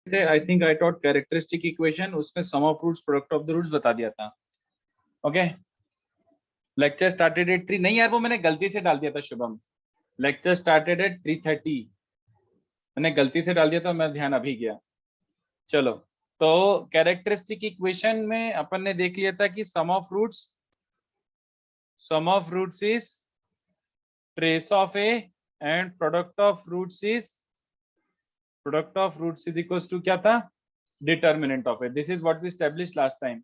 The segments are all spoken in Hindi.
थे, I think I taught characteristic equation, उसमें sum of roots product of the roots बता दिया था। ओके, लेक्चर स्टार्टेड एट 3, नहीं यार वो मैंने गलती से डाल दिया था शुभम, लेक्चर स्टार्टेड एट 3:30, मैंने गलती से डाल दिया था, मैं ध्यान अभी गया। चलो, तो कैरेक्टरिस्टिक इक्वेशन में अपन ने देख लिया था कि sum of roots is trace of A and product of roots is equals to क्या था, determinant of A. This is what we established last time.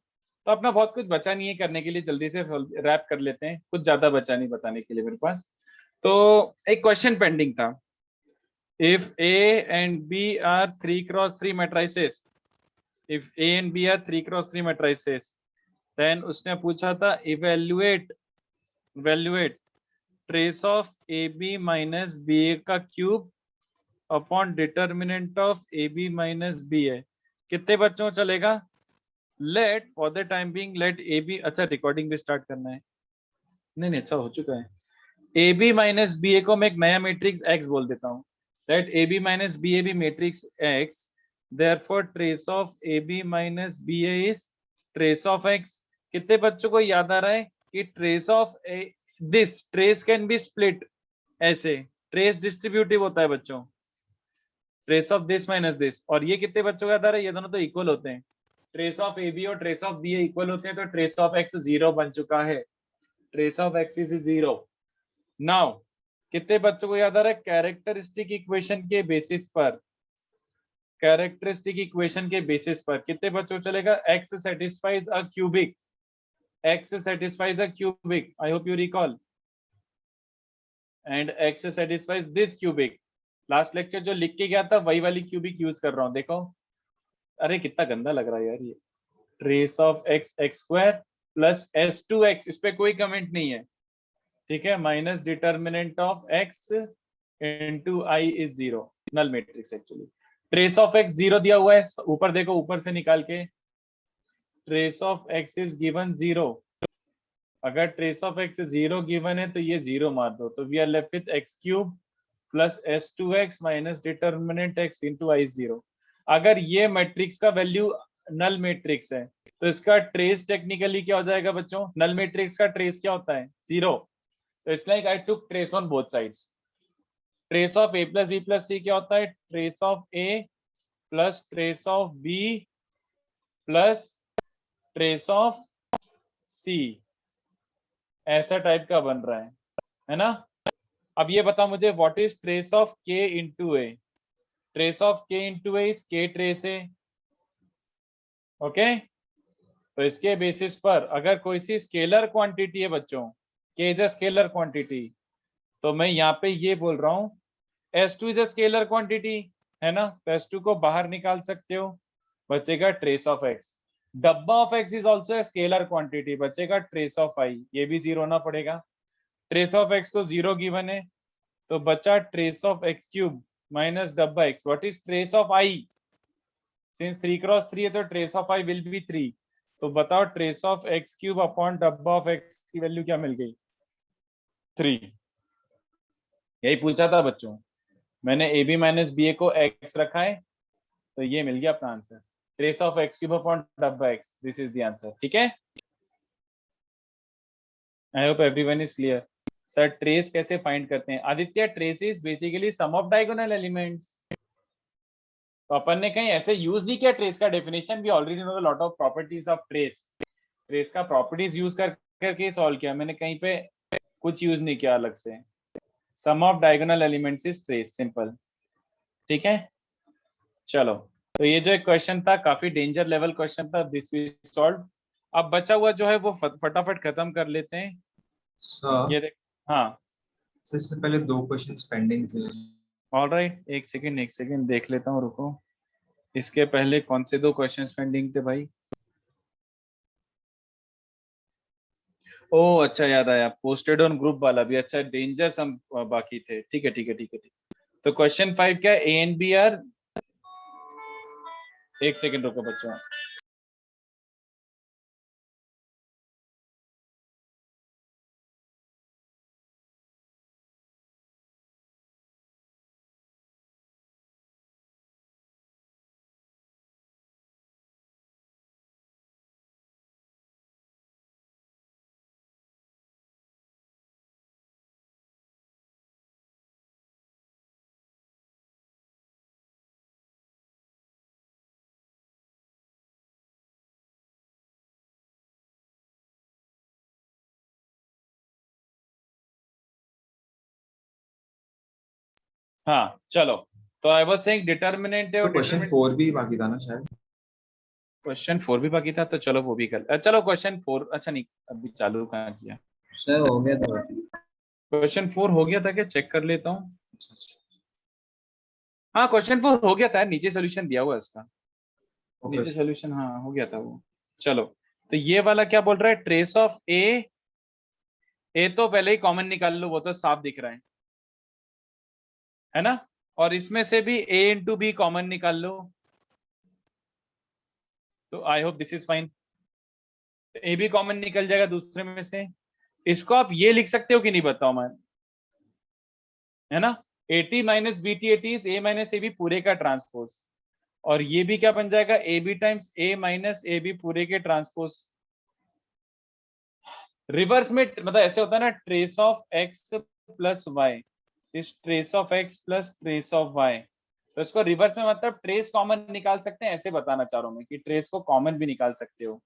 तो अपना बहुत कुछ बचा नहीं है करने के लिए, जल्दी से रैप कर लेते हैं, कुछ ज्यादा बचा नहीं बताने के लिए मेरे पास। तो एक क्वेश्चन पेंडिंग था, if A and B are 3x3 matrices, if A and B are 3x3 matrices, then उसने पूछा था evaluate trace of AB minus BA का cube upon determinant of AB minus BA। कितने बच्चों चलेगा? Let for the time being let AB, अच्छा रिकॉर्डिंग भी स्टार्ट करना है, नहीं अच्छा हो चुका है। AB minus BA को मैं एक नया मैट्रिक्स X बोल देता हूँ, लेट AB minus BA भी matrix X, therefore trace of AB minus BA is trace of X। कितने बच्चों को याद आ रहा है कि trace of this, trace can be split ऐसे, ट्रेस डिस्ट्रीब्यूटिव होता है बच्चों, trace of this minus this. और ये कितने बच्चों को याद आ रहा है, ये दोनों तो इक्वल होते हैं, ट्रेस ऑफ AB और ट्रेस ऑफ BA इक्वल होते हैं, तो ट्रेस ऑफ X 0 बन चुका है, trace of X is 0। Now कितने बच्चों को याद आ रहा है, कैरेक्टरिस्टिक इक्वेशन के बेसिस पर, कैरेक्टरिस्टिक इक्वेशन के बेसिस पर कितने बच्चों को चलेगा, X satisfies a cubic, X satisfies a cubic, I hope you recall, and X satisfies this cubic। Last lecture जो लिख के गया था वही वाली क्यूबिक यूज कर रहा हूं, देखो, अरे कितना गंदा लग रहा है यार ये, trace of X x square plus S2X, इस पे कोई कमेंट नहीं है, ठीक है, minus determinant of X into I is 0, null matrix actually. Trace of X 0 दिया हुआ है, ऊपर देखो, ऊपर से निकाल के, trace of X is given 0। अगर ट्रेस ऑफ X 0 गिवन है तो ये 0 मार दो, तो we are left with x cube plus S2X minus determinant X into I 0। अगर ये मैट्रिक्स का वैल्यू नल मैट्रिक्स है तो इसका ट्रेस टेक्निकली क्या हो जाएगा बच्चों, नल मैट्रिक्स का ट्रेस क्या होता है, 0। तो it's like I took trace on both sides. Trace of A plus B plus C क्या होता है, trace of A plus trace of B plus trace of C, ऐसा टाइप का बन रहा है ना। अब ये बता मुझे, what is trace of K into A, trace of K into A is K trace A, okay. तो इसके बेसिस पर अगर कोई सी स्केलर क्वांटिटी है बच्चों, K is a scalar quantity, तो मैं यहाँ पे ये बोल रहा हूँ S2 is a scalar quantity, है ना, तो S2 को बाहर निकाल सकते हो, बचेगा ट्रेस ऑफ X। डब्बा of X is also scalar quantity, बचेगा ट्रेस ऑफ I, ये भी 0 होना पड़ेगा। ट्रेस ऑफ X तो 0 गिवन है, तो बचा trace of X cube minus डब्बा X। What is trace of I, since 3x3 है तो trace of I will be 3। तो बताओ trace of X cube upon डब्बा ऑफ X की वैल्यू क्या मिल गई, 3। यही पूछा था बच्चों, मैंने AB माइनस BA को X रखा है, तो ये मिल गया अपना answer, trace of X cube upon डब्बा X, this is the answer, ठीक है। I hope everyone is clear. Sir trace कैसे फाइंड करते हैं Aditya, trace is basically sum of diagonal elements. तो अपन ने कहीं ऐसे यूज नहीं किया ट्रेस का डेफिनेशन, भी already know the lot of properties of trace, trace का प्रॉपर्टीज यूज करके सॉल्व किया, मैंने कहीं पे कुछ यूज नहीं किया अलग से। Sum of diagonal elements is trace, simple, ठीक है। चलो, तो ये जो एक क्वेश्चन था काफी डेंजर लेवल क्वेश्चन था, दिस वी सॉल्व। अब बचा हुआ जो है वो फटाफट खत्म कर लेते हैं। सर ये देख, हाँ सर, इससे पहले 2 क्वेश्चंस पेंडिंग थे। ऑलराइट, एक सेकंड देख लेता हूँ, रुको। इसके पहले कौन से 2 क्वेश्चंस पेंडिंग थे भाई? ओ अच्छा, याद आया, पोस्टेड ऑन ग्रुप वाला भी, अच्छा डेंजर सम बाकी थे, ठीक है ठीक है ठीक है ठीक। तो क्वेश्चन 5 क्या, ए एंड बी आर, एक सेकंड रुको बच्चों, हाँ चलो, तो आई वाज सेइंग डिटर्मिनेंट है तो और क्वेश्चन डिटर्मिनेंट। 4 भी बाकी था ना शायद। क्वेश्चन 4 भी बाकी था, तो चलो वो भी कर चलो क्वेश्चन 4, अच्छा नहीं अभी चालू कहाँ किया। सर हो गया था। क्वेश्चन 4 हो गया था क्या, चेक कर लेता हूँ। अच्छा, अच्छा। हाँ क्वेश्चन 4 हो गया था, नीचे सोल्यूशन दिया हुआ है उसका, ओके नीचे सोल्यूशन हाँ हो गया था वो। चलो, तो ये वाला क्या बोल रहा है, ट्रेस ऑफ ए तो पहले ही कॉमन निकाल लो, वो तो साफ दिख रहा है ना। और इसमें से भी a इंटू बी कॉमन निकाल लो, तो I hope this is fine. A भी कॉमन निकल जाएगा दूसरे में से। इसको आप ये लिख सकते हो कि नहीं बताओ मैं, है ना। A T minus B T A T is A minus A B पूरे का ट्रांसपोज, और ये भी क्या बन जाएगा, A B times A minus A B पूरे के ट्रांसपोज। रिवर्स में मतलब ऐसे होता है ना, trace of X plus Y is trace of X plus trace of Y. तो इसको रिवर्स में मतलब ट्रेस कॉमन निकाल सकते हैं, ऐसे बताना चाह रहा हूं मैं कि ट्रेस को कॉमन भी निकाल सकते हो।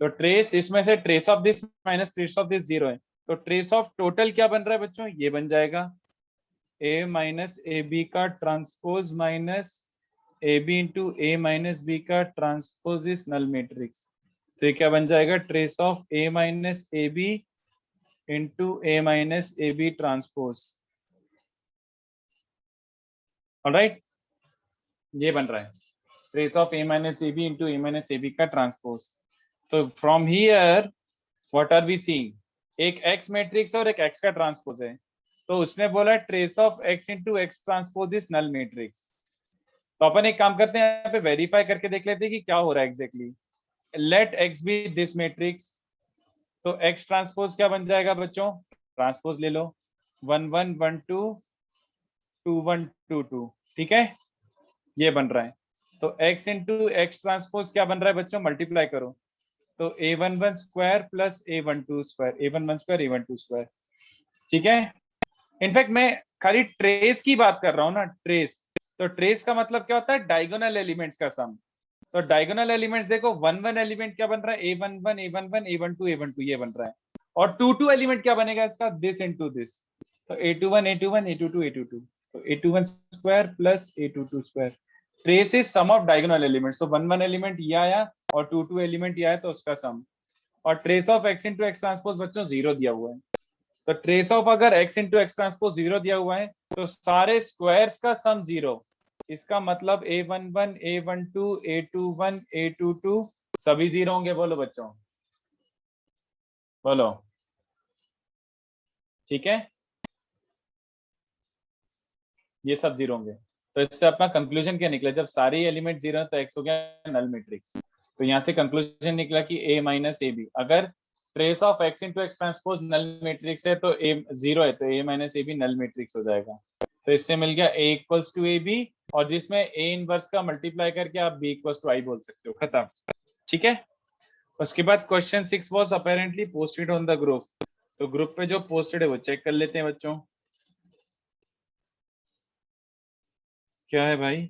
तो ट्रेस इसमें से trace of this minus trace of this 0 है, तो ट्रेस ऑफ टोटल क्या बन रहा है बच्चों, ये बन जाएगा ए माइनस ए बी का transpose minus A B into A minus B का ट्रांसपोज इज नल मैट्रिक्स। तो ये क्या बन जाएगा, trace of A minus A B into A minus A B transpose. Alright, ये बन रहा है trace of A minus A B into A minus A B का ट्रांसपोज। तो from here what are we seeing, एक एक्स मैट्रिक्स और एक एक्स का ट्रांसपोज है, तो उसने बोला trace of X into X transpose is null matrix. तो अपन एक काम करते हैं, यहाँ पे वेरीफाई करके देख लेते हैं कि क्या हो रहा है exactly. Let X be this matrix, तो एक्स ट्रांसपोज क्या बन जाएगा बच्चों, ट्रांसपोज ले लो, 1 1 1 2 2 1 2 2, ठीक है, ये बन रहा है। तो x इंटू एक्स ट्रांसपोज क्या बन रहा है बच्चों, मल्टीप्लाई करो, तो a11 square plus a12 square, a11 square a12 square, ठीक है। इनफैक्ट मैं खाली ट्रेस की बात कर रहा हूँ ना, ट्रेस। तो ट्रेस का मतलब क्या होता है, डायगोनल एलिमेंट्स का सम। तो डायगोनल एलिमेंट्स देखो, 1 1 एलिमेंट क्या बन रहा है, a11 a11 a12 a12 ये बन रहा है, और 2 2 एलिमेंट क्या बनेगा इसका, दिस इनटू दिस, तो a21 a21 a22 a22, तो a21 square plus a22 square. Trace is sum of diagonal elements, तो 1 1 एलिमेंट ये आया और 2 2 एलिमेंट ये आया, तो उसका सम। और trace of X into X transpose बच्चों 0 दिया हुआ है, तो ट्रेस ऑफ अगर x इंटू एक्स ट्रांसपोज 0 दिया हुआ है, तो सारे स्क्वायर्स का सम 0। इसका मतलब a11 a12 a21 a22 सभी 0 होंगे, बोलो बच्चों, बोलो, ठीक है, ये सब 0 होंगे। तो इससे अपना कंक्लूजन क्या निकला, जब सारे एलिमेंट 0 है तो x हो गया नल मैट्रिक्स। तो यहाँ से कंक्लूजन निकला कि a माइनस ए बी, अगर trace of x into X transpose null matrix है तो a 0 है, तो a minus A B null matrix हो जाएगा। तो इससे मिल गया a equals to A B, और जिसमें a इनवर्स का मल्टीप्लाई करके आप b इक्वल्स टू आई बोल सकते हो, खत्म, ठीक है। उसके बाद question 6 was apparently posted on the group, तो ग्रुप पे जो पोस्टेड है वो चेक कर लेते हैं बच्चों, क्या है भाई,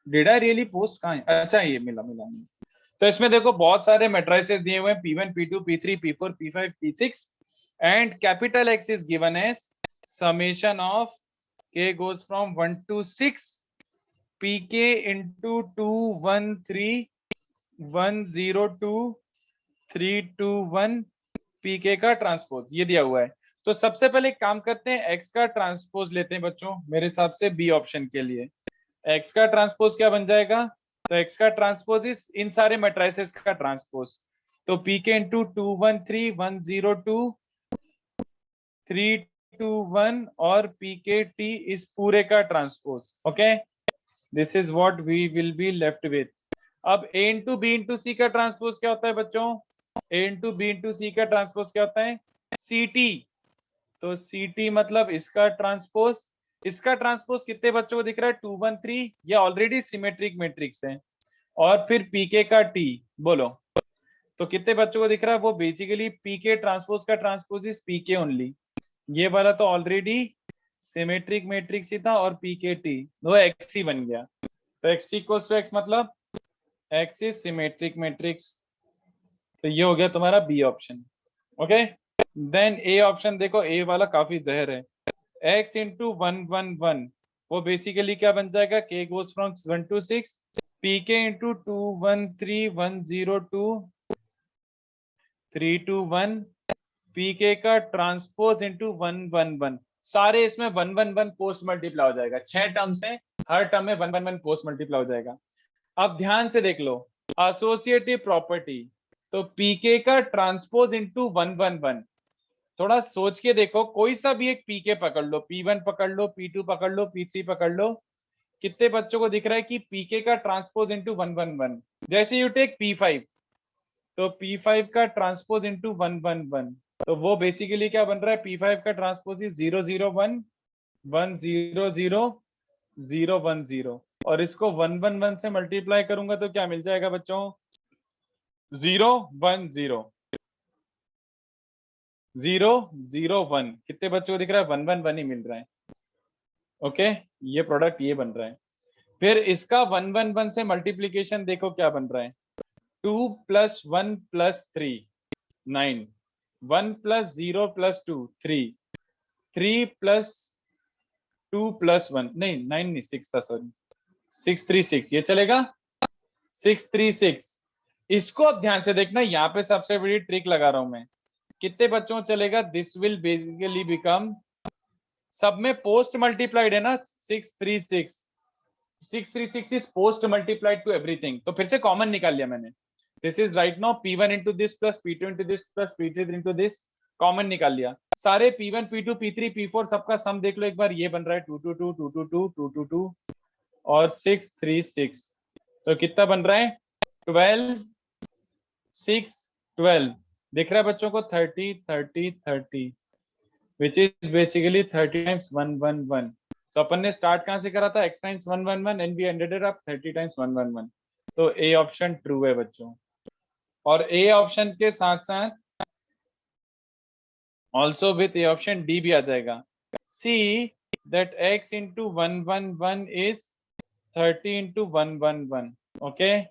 डिड आई रियली पोस्ट, कहाँ है, अच्छा ये मिला मिला मिला। तो इसमें देखो बहुत सारे मैट्रिसेस दिए हुए हैं, P1 P2 P3 P4 P5 P6, and capital X is given as summation of k goes from 1 to 6 pk into 2 1 3 1 0 2 3 2 1 pk का ट्रांसपोज, ये दिया हुआ है। तो सबसे पहले एक काम करते हैं, x का ट्रांसपोज लेते हैं बच्चों, मेरे हिसाब से बी ऑप्शन के लिए। x का ट्रांसपोज क्या बन जाएगा, तो x का ट्रांसपोज इस इन सारे मैट्रिसेस का ट्रांसपोज, तो pk इंटू 2 1 3 1 0 2 3 2 1 और pkt इस पूरे का transpose, okay, this is what we will be left with. अब a into B into C का ट्रांसपोज क्या होता है बच्चों, a into B into C का ट्रांसपोज क्या होता है, ct। तो ct मतलब इसका ट्रांसपोज, इसका ट्रांसपोज कितने बच्चों को दिख रहा है, 2 1 3, ये ऑलरेडी सिमेट्रिक मैट्रिक्स है, और फिर pk का t, बोलो, तो कितने बच्चों को दिख रहा है, वो बेसिकली pk ट्रांसपोज का ट्रांसपोज इज pk ओनली, ये वाला तो ऑलरेडी सिमेट्रिक मैट्रिक्स ही था, और pkt वो x ही बन गया, तो xt इक्वल्स टू x मतलब x इज सिमेट्रिक मैट्रिक्स। तो ये हो गया तुम्हारा B option, okay. Then A option देखो, ए वाला काफी जहर है, x इंटू 111 वो बेसिकली क्या बन जाएगा, k goes from 1 to 6 pk into 213102 321 pk का ट्रांसपोज इंटू 111 सारे इसमें 111 पोस्ट मल्टीप्लाई हो जाएगा, 6 टर्म्स है, हर टर्म में 111 पोस्ट मल्टीप्लाई हो जाएगा। अब ध्यान से देख लो एसोसिएटिव प्रॉपर्टी, तो pk का ट्रांसपोज इंटू 111, थोड़ा सोच के देखो, कोई सा भी एक pk पकड़ लो, p1 पकड़ लो, p2 पकड़ लो, p3 पकड़ लो, कितने बच्चों को दिख रहा है कि pk का ट्रांसपोज इंटू 111, जैसे यू टेक p5 तो p5 का ट्रांसपोज इंटू 111, तो वो बेसिकली क्या बन रहा है, p5 का ट्रांसपोज इज 001 100 010 और इसको 111 से मल्टीप्लाई करूंगा तो क्या मिल जाएगा बच्चों, 010 001, कितने बच्चों को दिख रहा है, 111 ही मिल रहा है। ओके, ये प्रोडक्ट ये बन रहा है। फिर इसका 111 से मल्टीप्लीकेशन देखो क्या बन रहा है, 2 + 1 + 3 9 1 + 0 + 2 3 3 + 2 + 1 नहीं 9 नहीं 6 था, सॉरी 636, ये चलेगा 636। इसको अब ध्यान से देखना, यहाँ पे सबसे बड़ी ट्रिक लगा रहा हूं मैं, कितने बच्चों को चलेगा, दिस विल बेसिकली बिकम, सब में पोस्ट मल्टीप्लाइड है ना, 636 636 is post multiplied to everything, तो फिर से कॉमन निकाल लिया मैंने, this is right now p1 into this plus p2 into this plus p3 into this, common निकाल लिया, सारे p1 p2 p3 p4 सबका सम देख लो एक बार, ये बन रहा है 222 222 222 और 636, तो कितना बन रहा है 12 6 12, दिख रहा है बच्चों को 30 30 30 which is basically 30 times 111, तो अपन ने स्टार्ट कहां से करा था, x times 111 and we ended it up 30 times 111, तो ए ऑप्शन ट्रू है बच्चों। और ए ऑप्शन के साथ साथ also with A option D भी आ जाएगा, see that x into 111 is 30 into 111, okay,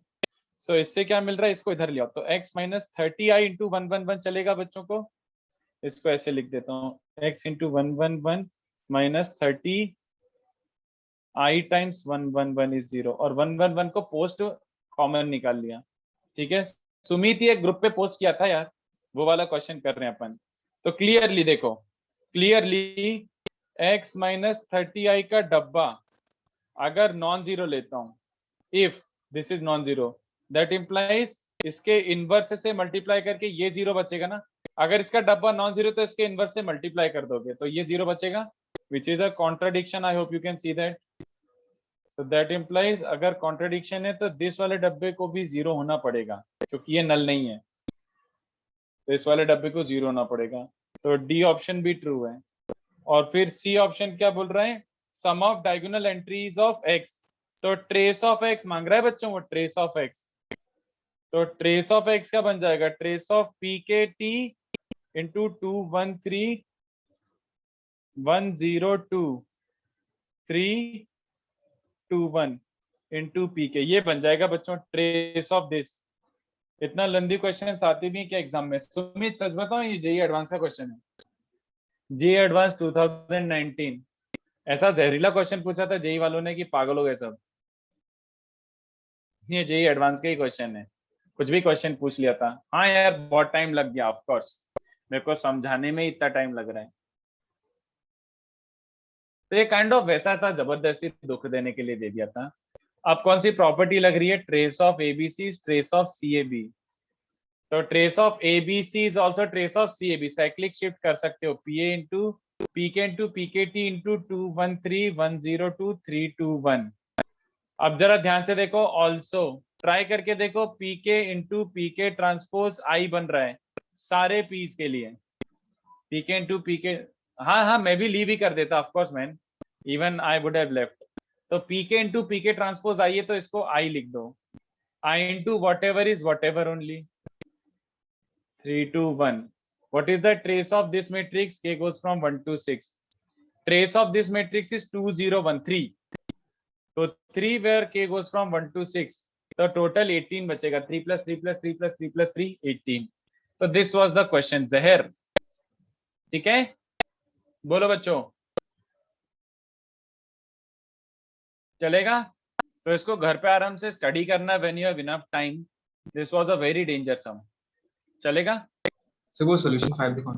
so इससे क्या मिल रहा है, इसको इधर लिया तो x माइनस 30i इंटू 111 चलेगा बच्चों को, इसको ऐसे लिख देता हूँ, x into 111 minus 30 i times 111 is 0, और 111 को पोस्ट कॉमन निकाल लिया, ठीक है। सुमित ये ग्रुप पे पोस्ट किया था यार, वो वाला क्वेश्चन कर रहे हैं अपन, तो क्लियरली देखो, क्लियरली x माइनस 30i का डब्बा अगर नॉन जीरो लेता हूं, if this is non zero, that implies इसके इनवर्स से मल्टीप्लाई करके ये जीरो बचेगा ना, अगर इसका डब्बा नॉन जीरो तो इसके इनवर्स से मल्टीप्लाई कर दोगे तो ये जीरो बचेगा, विच is a contradiction, I hope you can see that, so that implies अगर कॉन्ट्रडिक्शन है तो दिस वाले डब्बे को भी जीरो होना पड़ेगा, क्योंकि ये नल नहीं है, तो इस वाले डब्बे को जीरो होना पड़ेगा, तो डी ऑप्शन भी ट्रू है। और फिर सी ऑप्शन क्या बोल रहा है, sum of diagonal entries of X, तो ट्रेस ऑफ एक्स मांग रहा है बच्चों वो, ट्रेस ऑफ एक्स, तो ट्रेस ऑफ एक्स क्या बन जाएगा, trace of P K T into 213 102 321 into P K, ये बन जाएगा बच्चों ट्रेस ऑफ दिस। इतना लंबी क्वेश्चन आते भी क्या एग्जाम में, सुमित सच बताओ ये जेई एडवांस का क्वेश्चन है, जेई एडवांस 2019, ऐसा जहरीला क्वेश्चन पूछा था जेई वालों ने कि पागल हो गए सब, ये जेई एडवांस का ही क्वेश्चन है, कुछ भी क्वेश्चन पूछ लिया था। हाँ यार बहुत टाइम लग गया, ऑफ कोर्स मेरे को समझाने में इतना टाइम लग रहा है, तो ये काइंड ऑफ वैसा था, जबरदस्ती दुख देने के लिए दे दिया था। अब कौन सी प्रॉपर्टी लग रही है, trace of ABC trace of CAB, तो trace of ABC is also trace of CAB, cyclic shift कर सकते हो, PA into PK into PKT into 213 102 321। अब जरा ध्यान से देखो, ऑल्सो ट्राई करके देखो, पीके इंटू पीके ट्रांसपोज आई बन रहा है सारे पीस के लिए, पीके इंटू पीके, हाँ हाँ मैं भी लीव ही कर देता, of course man, even I would have left, तो पीके इंटू पीके ट्रांसपोज आई है तो इसको आई लिख दो, I into whatever is whatever only 321, what is the trace of this matrix, k goes from 1 to 6, trace of this matrix is 2013, तो 3 where k goes from 1 to 6, तो टोटल 18 बचेगा, 3 + 3 + 3 + 3 + 3 18, तो दिस वाज द क्वेश्चन जहर, ठीक है, बोलो बच्चों, चलेगा? तो इसको घर पे आराम से स्टडी करना when you have enough time. This was a very danger sum. चलेगा? सर वो सॉल्यूशन 5 दिखाओ.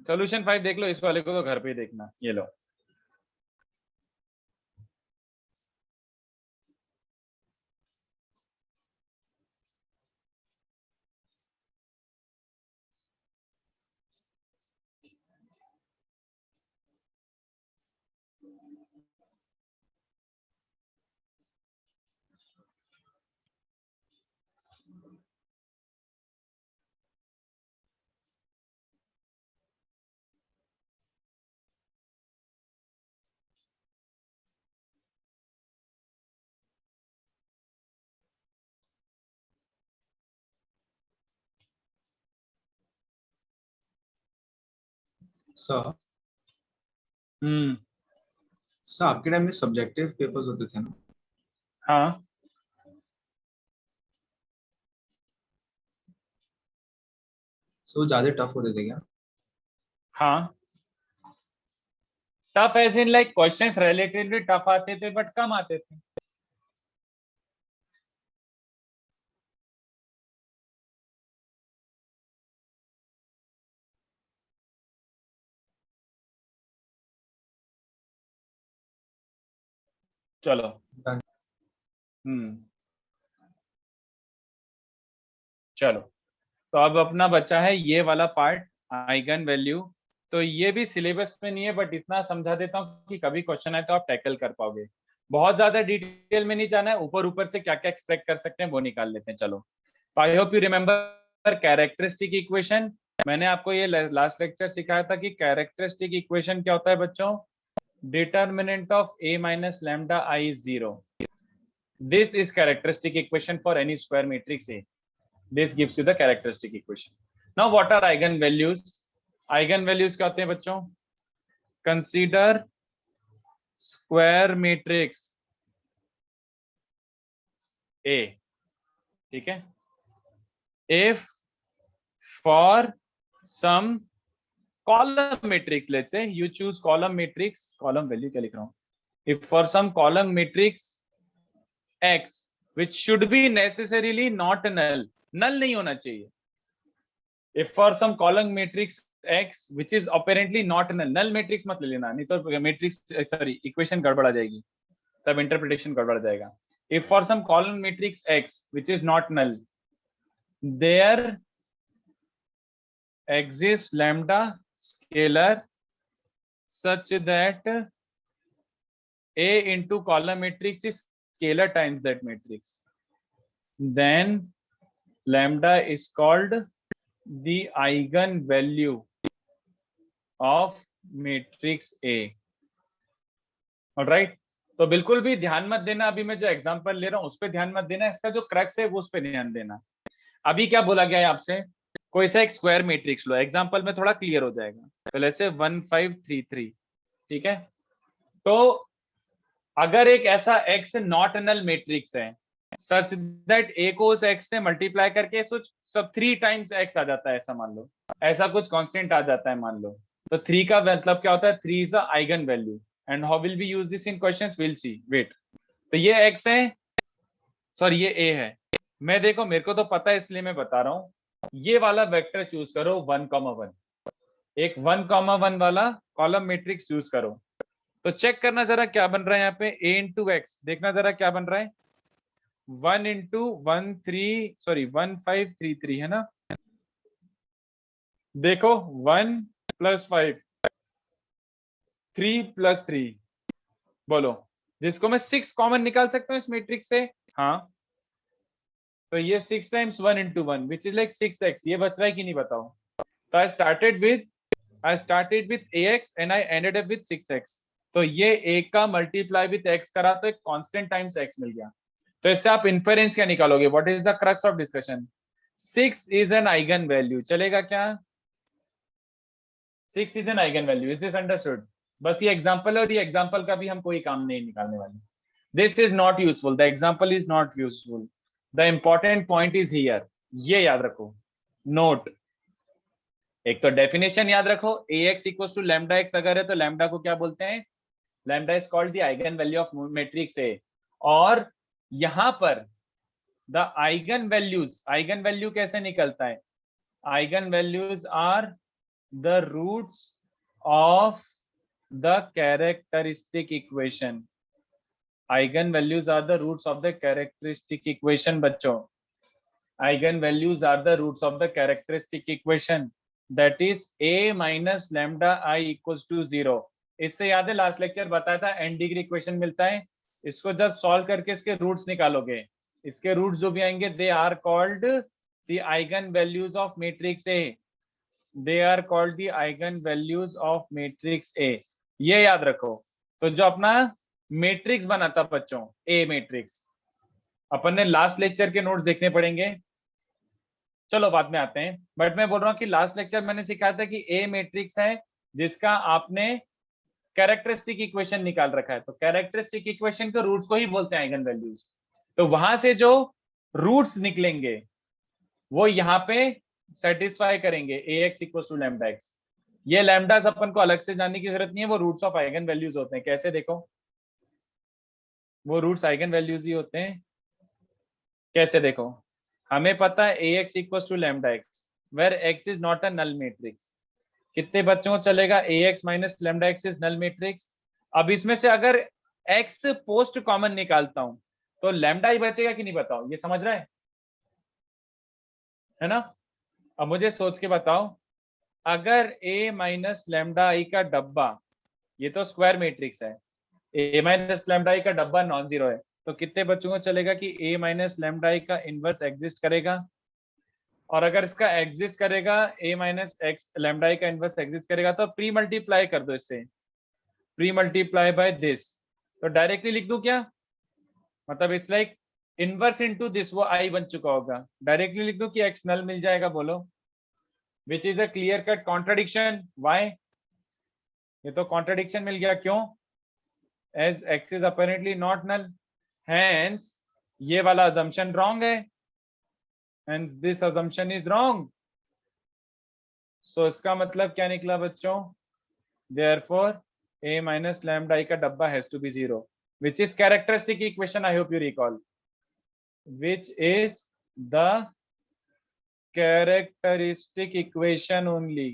सोल्यूशन 5 देख लो, इस वाले को तो घर पे ही देखना. ये लो. सर हम्म. सर आपके टाइम में सब्जेक्टिव पेपर्स होते थे ना? हाँ. सो वो ज्यादा टफ होते थे क्या? हाँ. Tough as in like questions relatively tough आते थे बट कम आते थे. चलो. Done. हम्म. चलो. तो अब अपना बचा है ये वाला पार्ट, आइगन वैल्यू. तो ये भी सिलेबस में नहीं है बट इतना समझा देता हूँ कि कभी क्वेश्चन आए तो आप टैकल कर पाओगे. बहुत ज्यादा डिटेल में नहीं जाना है, ऊपर ऊपर से क्या क्या एक्सपेक्ट कर सकते हैं वो निकाल लेते हैं. चलो. I hope you remember characteristic equation. मैंने आपको ये लास्ट लेक्चर सिखाया था कि कैरेक्टरिस्टिक इक्वेशन क्या होता है बच्चों. Determinant of a minus lambda i is 0. This is characteristic equation for any square matrix A. This gives you the characteristic equation. Now what are eigenvalues? Eigenvalues क्या होते हैं बच्चों? Consider square matrix A. ठीक है? If for some column matrix, let's say you choose column matrix, column value क्या लिख रहा हूँ? If for some column matrix X which should be necessarily not null, null नहीं होना चाहिए. If for some column matrix X which is apparently not null, null matrix मत ले लेना, नहीं तो matrix sorry equation गड़बड़ा जाएगी, सब interpretation गड़बड़ जाएगा. If for some column matrix X which is not null, there exists lambda scalar such that A into column matrix is scalar times that matrix, then lambda is called the eigenvalue of matrix A. Alright. तो बिल्कुल भी ध्यान मत देना, अभी मैं जो एग्जांपल ले रहा हूं उस पर ध्यान मत देना, इसका जो क्रक्स है वो उस पर ध्यान देना. अभी क्या बोला गया है आपसे, कोई सा एक स्क्वायर मैट्रिक्स लो, एग्जांपल में थोड़ा क्लियर हो जाएगा. तो लेट्स से 1533. ठीक है? तो अगर एक ऐसा x नॉट नल मैट्रिक्स है सच दैट a को उस x से मल्टीप्लाई करके सोच सब 3 टाइम्स x आ जाता है, ऐसा मान लो, ऐसा कुछ कांस्टेंट आ जाता है मान लो. तो 3 का मतलब क्या होता है, 3 is the eigen value. And how will we use this in questions, will see. Wait. तो ये x है, सॉरी ये a है. मैं देखो मेरे को तो पता है इसलिए मैं बता रहा हूँ. ये वाला वेक्टर चूज करो 1,1, एक 1,1 वाला कॉलम मैट्रिक्स चूज करो. तो चेक करना जरा क्या बन रहा है यहाँ पे, a इंटू एक्स. देखना जरा क्या बन रहा है, 1 इंटू 1533 है ना. देखो 1 प्लस 5, 3 प्लस 3, बोलो जिसको मैं 6 कॉमन निकाल सकता हूँ इस मैट्रिक्स से. हाँ. तो ये 6 times 1 into 1 which is like 6x. ये बच रहा है कि नहीं बताओ. तो I started with ax and I ended up with 6x. तो ये a का मल्टीप्लाई विथ x करा तो एक कांस्टेंट टाइम्स x मिल गया. तो इससे आप इन्फेरेंस क्या निकालोगे, what is the crux of discussion. 6 is an eigen value. चलेगा क्या? 6 is an eigen value. Is this understood? बस ये एग्जांपल है और ये एग्जांपल का भी हम कोई काम नहीं निकालने वाले. This is not useful, the example is not useful. The important point is here. ये याद रखो. नोट. एक तो डेफिनेशन याद रखो, ax equal to lambda X अगर है तो लैम्डा को क्या बोलते हैं, lambda is called the eigen value of matrix A. और यहां पर द आइगन वैल्यू कैसे निकलता है? Eigen values are the roots of the characteristic equation. Eigen values are the roots of the characteristic equation बच्चों। Eigen values are the roots of the characteristic equation, that is a minus lambda i equals to 0। इससे याद है लास्ट लेक्चर बताया था n डिग्री इक्वेशन मिलता है, इसको जब सॉल्व करके इसके रूट्स निकालोगे, इसके रूट्स जो भी आएंगे they are called the eigen values of matrix A. They are called the eigen values of matrix A, ये याद रखो। तो जो अपना मैट्रिक्स बना था बच्चों, ए मैट्रिक्स, अपन ने लास्ट लेक्चर के नोट्स देखने पड़ेंगे, चलो बाद में आते हैं। बट मैं बोल रहा हूँ कि लास्ट लेक्चर मैंने सिखाया था कि ए मैट्रिक्स है जिसका आपने कैरेक्टरिस्टिक इक्वेशन निकाल रखा है। तो कैरेक्टरिस्टिक इक्वेशन के रूट्स को ही बोलते हैं आइगन वैल्यूज। तो वहां से जो रूट्स निकलेंगे वो यहाँ पे सेटिस्फाई करेंगे ax equal to lambda X. ये लैम्डास अपन को अलग से जानने की जरूरत नहीं है, वो रूट्स ऑफ आइगन वैल्यूज होते हैं। कैसे देखो, वो रूट्स आइगन वैल्यूज ही होते हैं। कैसे देखो, हमें पता है ax equal to lambda X where x is not a null matrix. कितने बच्चों को चलेगा ax minus lambda X is null matrix. अब इसमें से अगर x पोस्ट कॉमन निकालता हूं तो लैम्डा ही बचेगा कि नहीं, बताओ, ये समझ रहा है ना? अब मुझे सोच के बताओ, अगर a माइनस लैम्डा आई का डब्बा, ये तो स्क्वायर मैट्रिक्स है, a माइनस लैम्डा आई का डब्बा नॉन जीरो है, तो कितने बच्चों को चलेगा कि a माइनस लैम्डा आई का इनवर्स एग्जिस्ट करेगा? और अगर इसका एग्जिस्ट करेगा, a माइनस एक्स लैम्डा आई का इनवर्स एग्जिस्ट करेगा, तो प्री मल्टीप्लाई कर दो इससे, प्री मल्टीप्लाई बाय दिस। तो डायरेक्टली लिख दूं क्या? मतलब it's like inverse into this, वो आई बन चुका होगा। डायरेक्टली लिख दूं कि एक्स नल मिल जाएगा? बोलो, which is a clear cut contradiction. Why? ये तो कॉन्ट्रडिक्शन मिल गया, क्यों? As X is apparently not null, hence ये वाला assumption रॉन्ग है, hence this assumption is wrong. So इसका मतलब क्या निकला बच्चों? therefore a minus lambda i का डब्बा has to be zero, which is characteristic equation, I hope you recall, which is the characteristic equation only।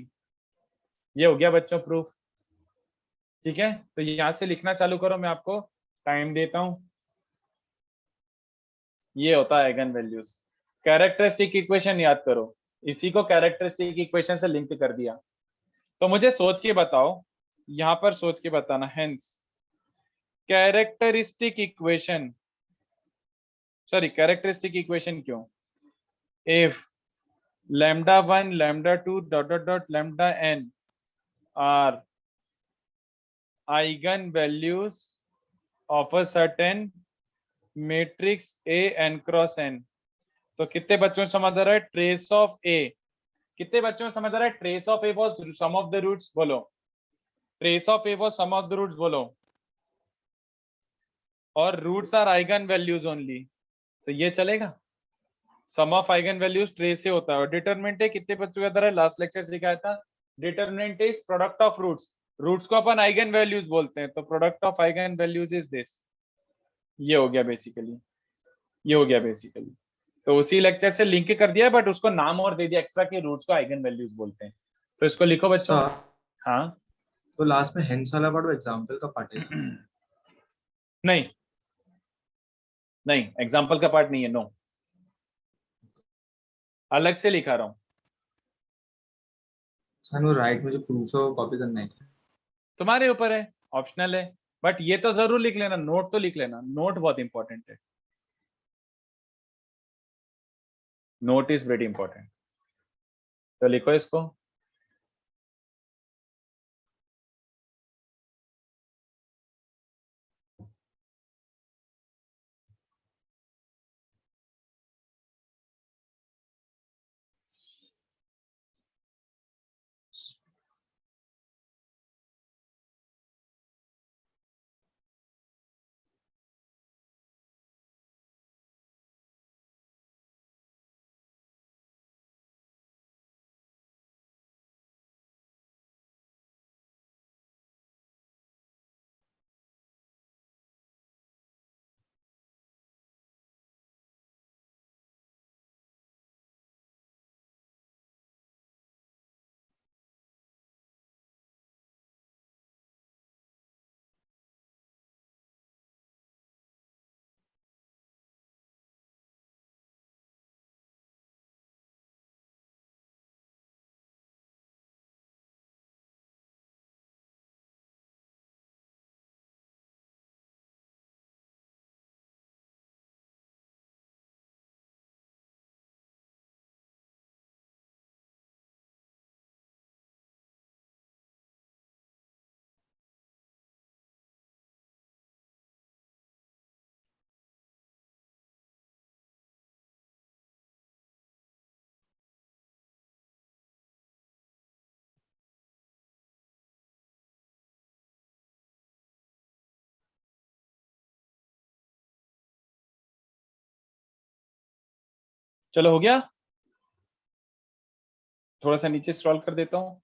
ये हो गया बच्चों प्रूफ, ठीक है? तो यहां से लिखना चालू करो, मैं आपको टाइम देता हूं। ये होता है आइगन वैल्यूज। कैरेक्टरिस्टिक इक्वेशन याद करो, इसी को कैरेक्टरिस्टिक इक्वेशन से लिंक कर दिया। तो मुझे सोच के बताओ, यहां पर सोच के बताना, hence characteristic equation, sorry characteristic equation क्यों? If lambda 1 lambda 2 dot dot dot lambda n are eigen values of a certain matrix a n cross n। तो कितने बच्चों को समझ आ रहा है ट्रेस ऑफ ए? कितने बच्चों को समझ आ रहा है trace of A was sum of the roots? बोलो, trace of A was sum of the roots, बोलो। और roots are eigen values only, तो ये चलेगा? Sum of eigen values trace से होता है। और डिटरमिनेंट है, कितने बच्चों का तरह लास्ट लेक्चर सिखाया था, determinant is product of roots. Roots को अपन आइगन वैल्यूज बोलते हैं, तो product of eigen values is this. ये हो गया बेसिकली, ये हो गया बेसिकली। तो उसी लेक्चर से लिंक कर दिया, बट उसको नाम और दे दिया एक्स्ट्रा कि रूट्स को आइगन वैल्यूज बोलते हैं। तो इसको लिखो बच्चों। सर हाँ। तो लास्ट में हेंस वाला पार्ट एग्जांपल का पार्ट है? नहीं नहीं, एग्जाम्पल का पार्ट नहीं है, नो, अलग से लिखा रहा हूं। सर वो राइट मुझे प्रूफ है वो कॉपी करना है। तुम्हारे ऊपर है, ऑप्शनल है, बट ये तो जरूर लिख लेना, नोट तो लिख लेना, नोट बहुत इंपॉर्टेंट है, नोट इज वेरी इंपॉर्टेंट। तो लिखो इसको। चलो हो गया, थोड़ा सा नीचे स्क्रॉल कर देता हूं।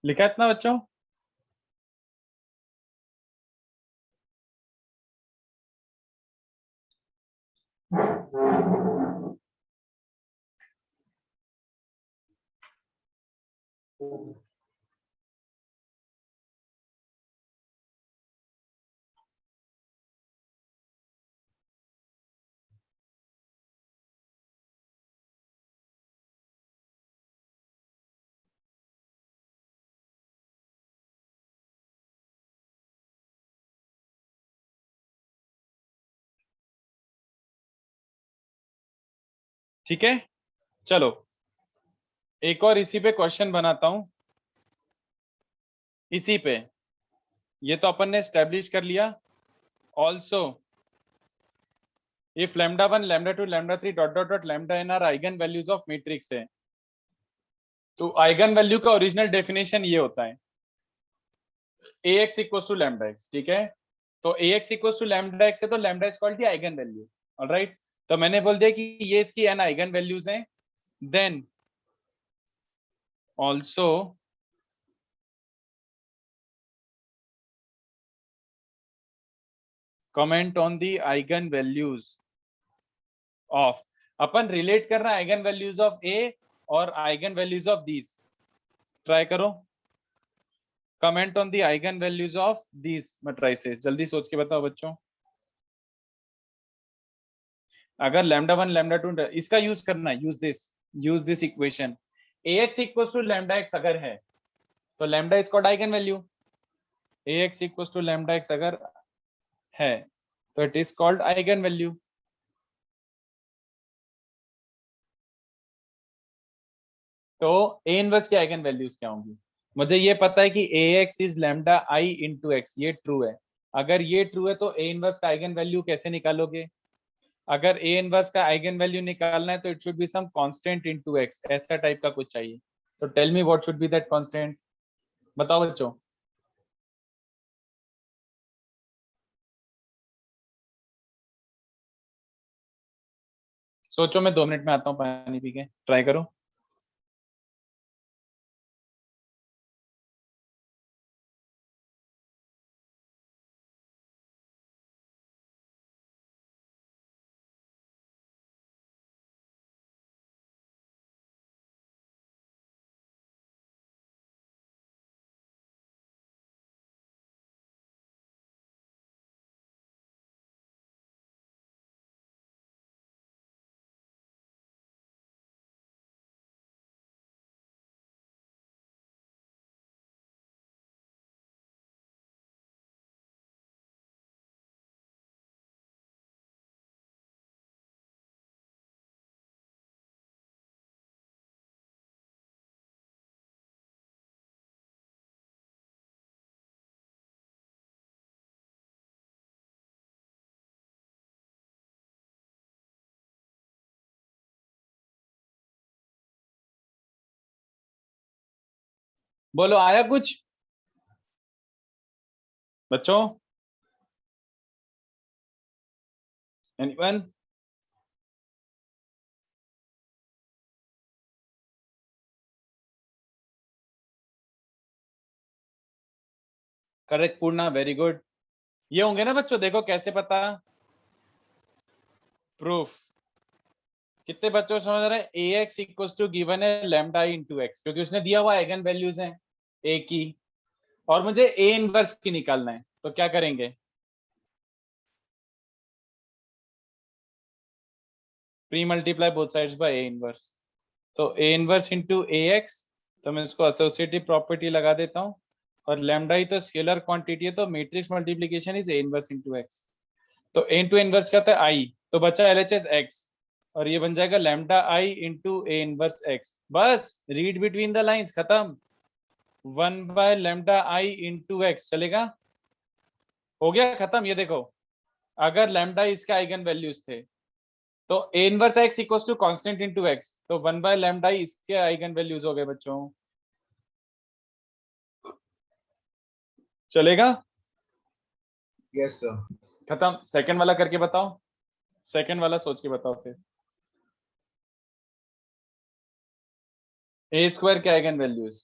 लिखा है इतना बच्चों? ठीक है, चलो एक और इसी पे क्वेश्चन बनाता हूं। इसी पे, ये तो अपन ने स्टैब्लिश कर लिया। Also if lambda 1 lambda 2 lambda 3 dot dot dot lambda n are eigen values of matrix है, तो आइगन वैल्यू का ओरिजिनल डेफिनेशन ये होता है ax equals to lambda x. ठीक है, तो ax equals to lambda x है, तो lambda is called the eigen value. Alright, तो मैंने बोल दिया कि ये इसकी एन आइगन वैल्यूज हैं। Then also comment on the eigen values of, अपन रिलेट कर रहे हैं आइगन वैल्यूज ऑफ ए और eigen values of these. Try करो, comment on the eigen values of these matrices. जल्दी सोच के बताओ बच्चों। अगर लैम्डा 1 लैम्डा 2, इसका यूज करना है, use this equation. ax equals to lambda X अगर है तो lambda is called eigen value. ax equals to lambda X अगर है तो it is called eigen value. तो ए इनवर्स की आइगन वैल्यूज क्या होंगी? मुझे ये पता है कि ax is lambda I into X, ये ट्रू है। अगर ये ट्रू है तो ए इनवर्स का आइगन वैल्यू कैसे निकालोगे? अगर ए इनवर्स का आइगन वैल्यू निकालना है तो it should be some constant into X, ऐसा टाइप का कुछ चाहिए। तो tell me what should be that constant, बताओ बच्चों। सोचो, मैं 2 मिनट में आता हूँ पानी पी के, ट्राई करो। बोलो, आया कुछ बच्चों? एनीवन? करेक्ट पूर्णा, वेरी गुड। ये होंगे ना बच्चों, देखो कैसे पता, प्रूफ। कितने बच्चों को समझ रहे हैं? ए एक्स इक्वल टू गिवन है लैम्डा इंटू एक्स, क्योंकि उसने दिया हुआ आइगन वैल्यूज हैं ए की, और मुझे ए इनवर्स की निकालना है, तो क्या करेंगे? Pre multiply both sides by A inverse, तो A inverse into A X, तो मैं इसको एसोसिएटिव प्रॉपर्टी लगा देता हूँ, और लैम्डा ही तो स्केलर क्वांटिटी है, तो matrix multiplication is A inverse into X, तो ए इंटू इनवर्स क्या होता है? आई, तो बचा एलएचएस एक्स, और ये बन जाएगा lambda I into A inverse x. बस रीड बिटवीन द लाइंस, खत्म। 1 by lambda I into x चलेगा, हो गया खत्म। ये देखो, अगर लैम्डा इसके आइगन वैल्यूज थे, तो A inverse X equals to constant into X, तो 1 by लैम्डा इसके आइगन वैल्यूज हो गए बच्चों, चलेगा? Yes sir. खत्म। सेकंड वाला करके बताओ, सेकंड वाला सोच के बताओ फिर। ए स्क्वायर के आइगन वैल्यूज,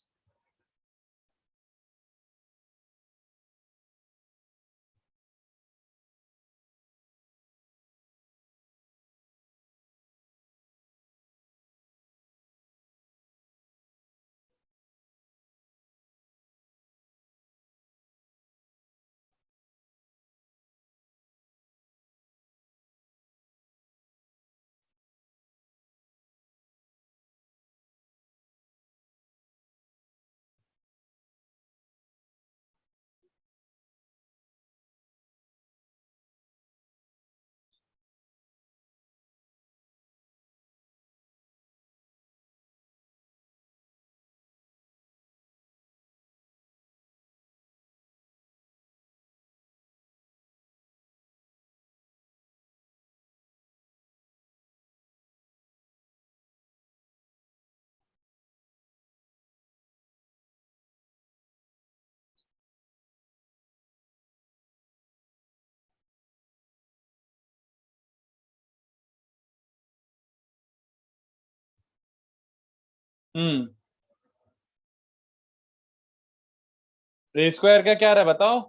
ए स्क्वायर का क्या रहा है बताओ?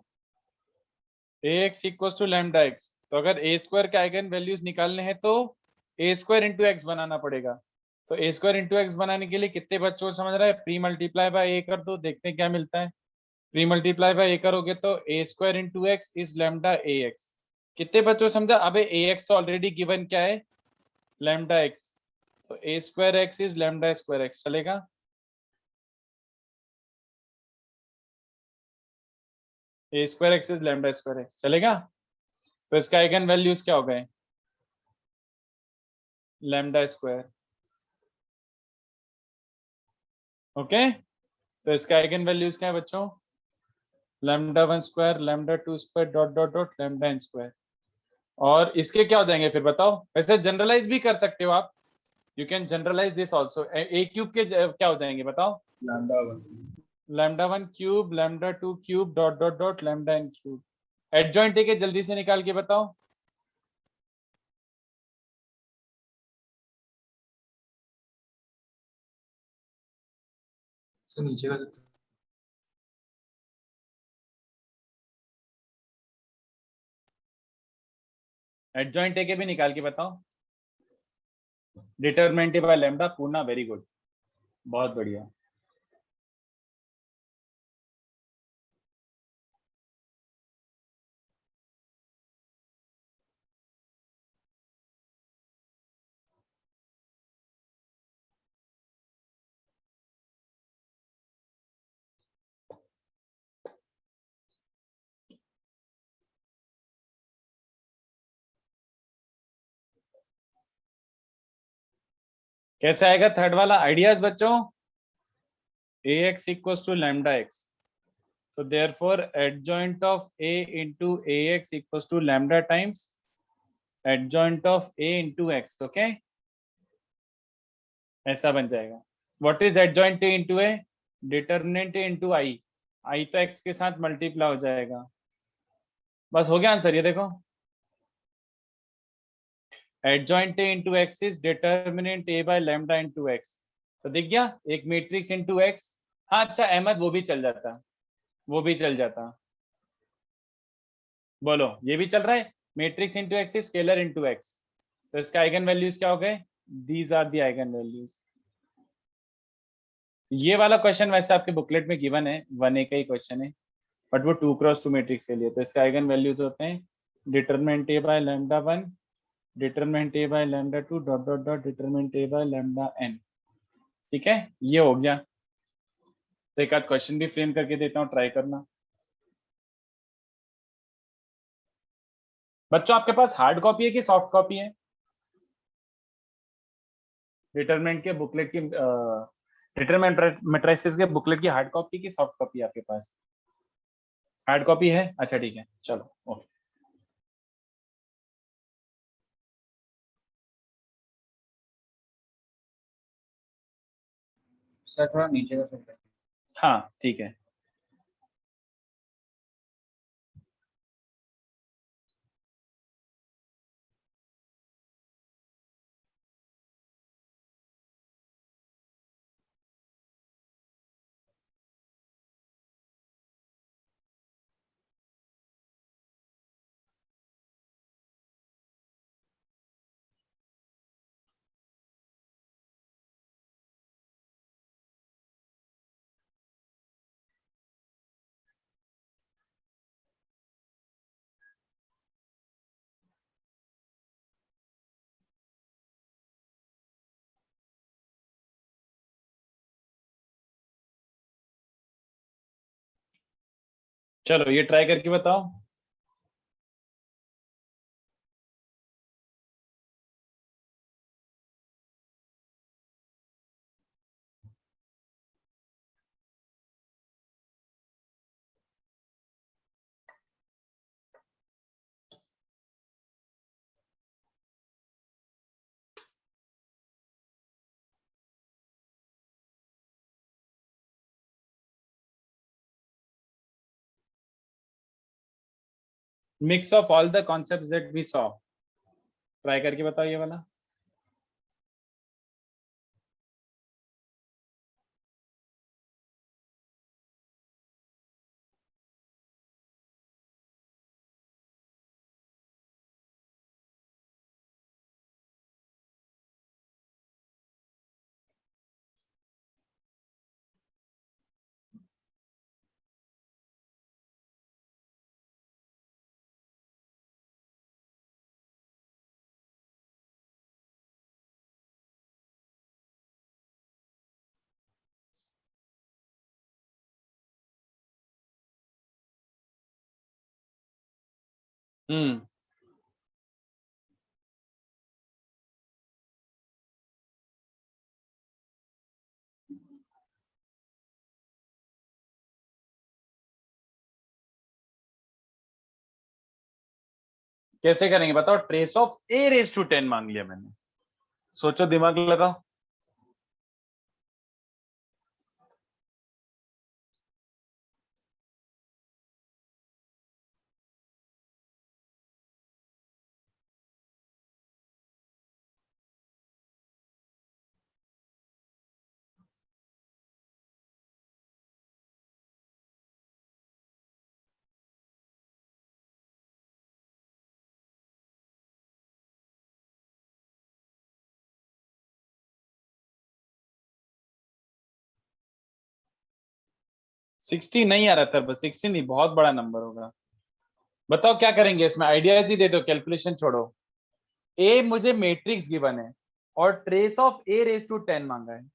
A X equal to lambda X, तो अगर ए स्क्वायर के आइगन वैल्यूज निकालने हैं तो ए स्क्वायर इंटू एक्स बनाना पड़ेगा। तो ए स्क्वायर इंटू एक्स बनाने के लिए कितने बच्चों को समझ रहा है? प्री मल्टीप्लाई बाय ए कर दो, देखते हैं क्या मिलता है। प्री मल्टीप्लाई बाय ए करोगे तो A square into X is lambda A X. कितने बच्चों को समझा? अबे ए एक्स तो ऑलरेडी गिवन क्या है? लैम्डा एक्स, तो A square X is lambda square X, चलेगा? A square X is lambda square X, चलेगा? तो इसका आइगन वैल्यूज क्या हो गए? Lambda square. ओके, तो इसका आइगन वैल्यूज क्या है बच्चों? Lambda 1 square, lambda 2 square, dot dot dot lambda N square. और इसके क्या हो जाएंगे फिर बताओ? वैसे जनरलाइज भी कर सकते हो आप, you can generalize this also. A cube के क्या हो जाएंगे बताओ? Lambda 1 lambda 1 cube, lambda 2 cube, dot dot dot lambda N cube. Adjoint के जल्दी से निकाल के बताओ। सर नीचे का एडजॉइंट के भी निकाल के बताओ। Determinant by lambda, Purna very good, बहुत बढ़िया। कैसे आएगा थर्ड वाला? आइडियाज बच्चों? A X equal to lambda X, so therefore adjoint of a into ax equals to lambda times adjoint of a into x, okay? ऐसा बन जाएगा। what is adjoint a into a? Determinant a into i, i तो x के साथ मल्टीप्लाई हो जाएगा। बस हो गया आंसर, ये देखो। Adjoint A into X is determinant A by lambda into X. तो दिख गया एक मैट्रिक्स इंटू एक्स। हाँ अच्छा अहमद वो भी चल जाता, वो भी चल जाता। बोलो ये भी चल रहा है, matrix into X is scalar into X. तो इसका आइगन वैल्यूज क्या हो गए, these are the eigen values. ये वाला क्वेश्चन वैसे आपके बुकलेट में गिवन है, 1A का ही क्वेश्चन है, बट वो 2x2 मैट्रिक्स के लिए। तो इसके आइगन वैल्यूज होते हैं determinant A by lambda 1, determinant A by lambda 2 dot dot dot determinant A by lambda n। ठीक है ये हो गया। तो एक आध क्वेश्चन भी फ्रेम करके देता हूँ, ट्राई करना। बच्चों आपके पास हार्ड कॉपी है कि सॉफ्ट कॉपी है डिटरमिनेंट के बुकलेट की, डिटरमिनेंट मैट्रिसेस के बुकलेट की हार्ड कॉपी की सॉफ्ट कॉपी आपके पास? हार्ड कॉपी है, अच्छा ठीक है चलो ओके। सर थोड़ा नीचे का सर। हाँ ठीक है। चलो ये ट्राई करके बताओ। Mix of all the concepts that we saw, try करके बताओ ये वाला। हम्म। कैसे करेंगे बताओ, trace of A raise to 10 मांग लिया मैंने, सोचो दिमाग लगाओ। सिक्सटी नहीं आ रहा था, बस 60 नहीं, बहुत बड़ा नंबर होगा। बताओ क्या करेंगे इसमें, आइडियाज ही दे दो, कैलकुलेशन छोड़ो। ए मुझे मैट्रिक्स गिवन है और trace of A raise to 10 मांगा है।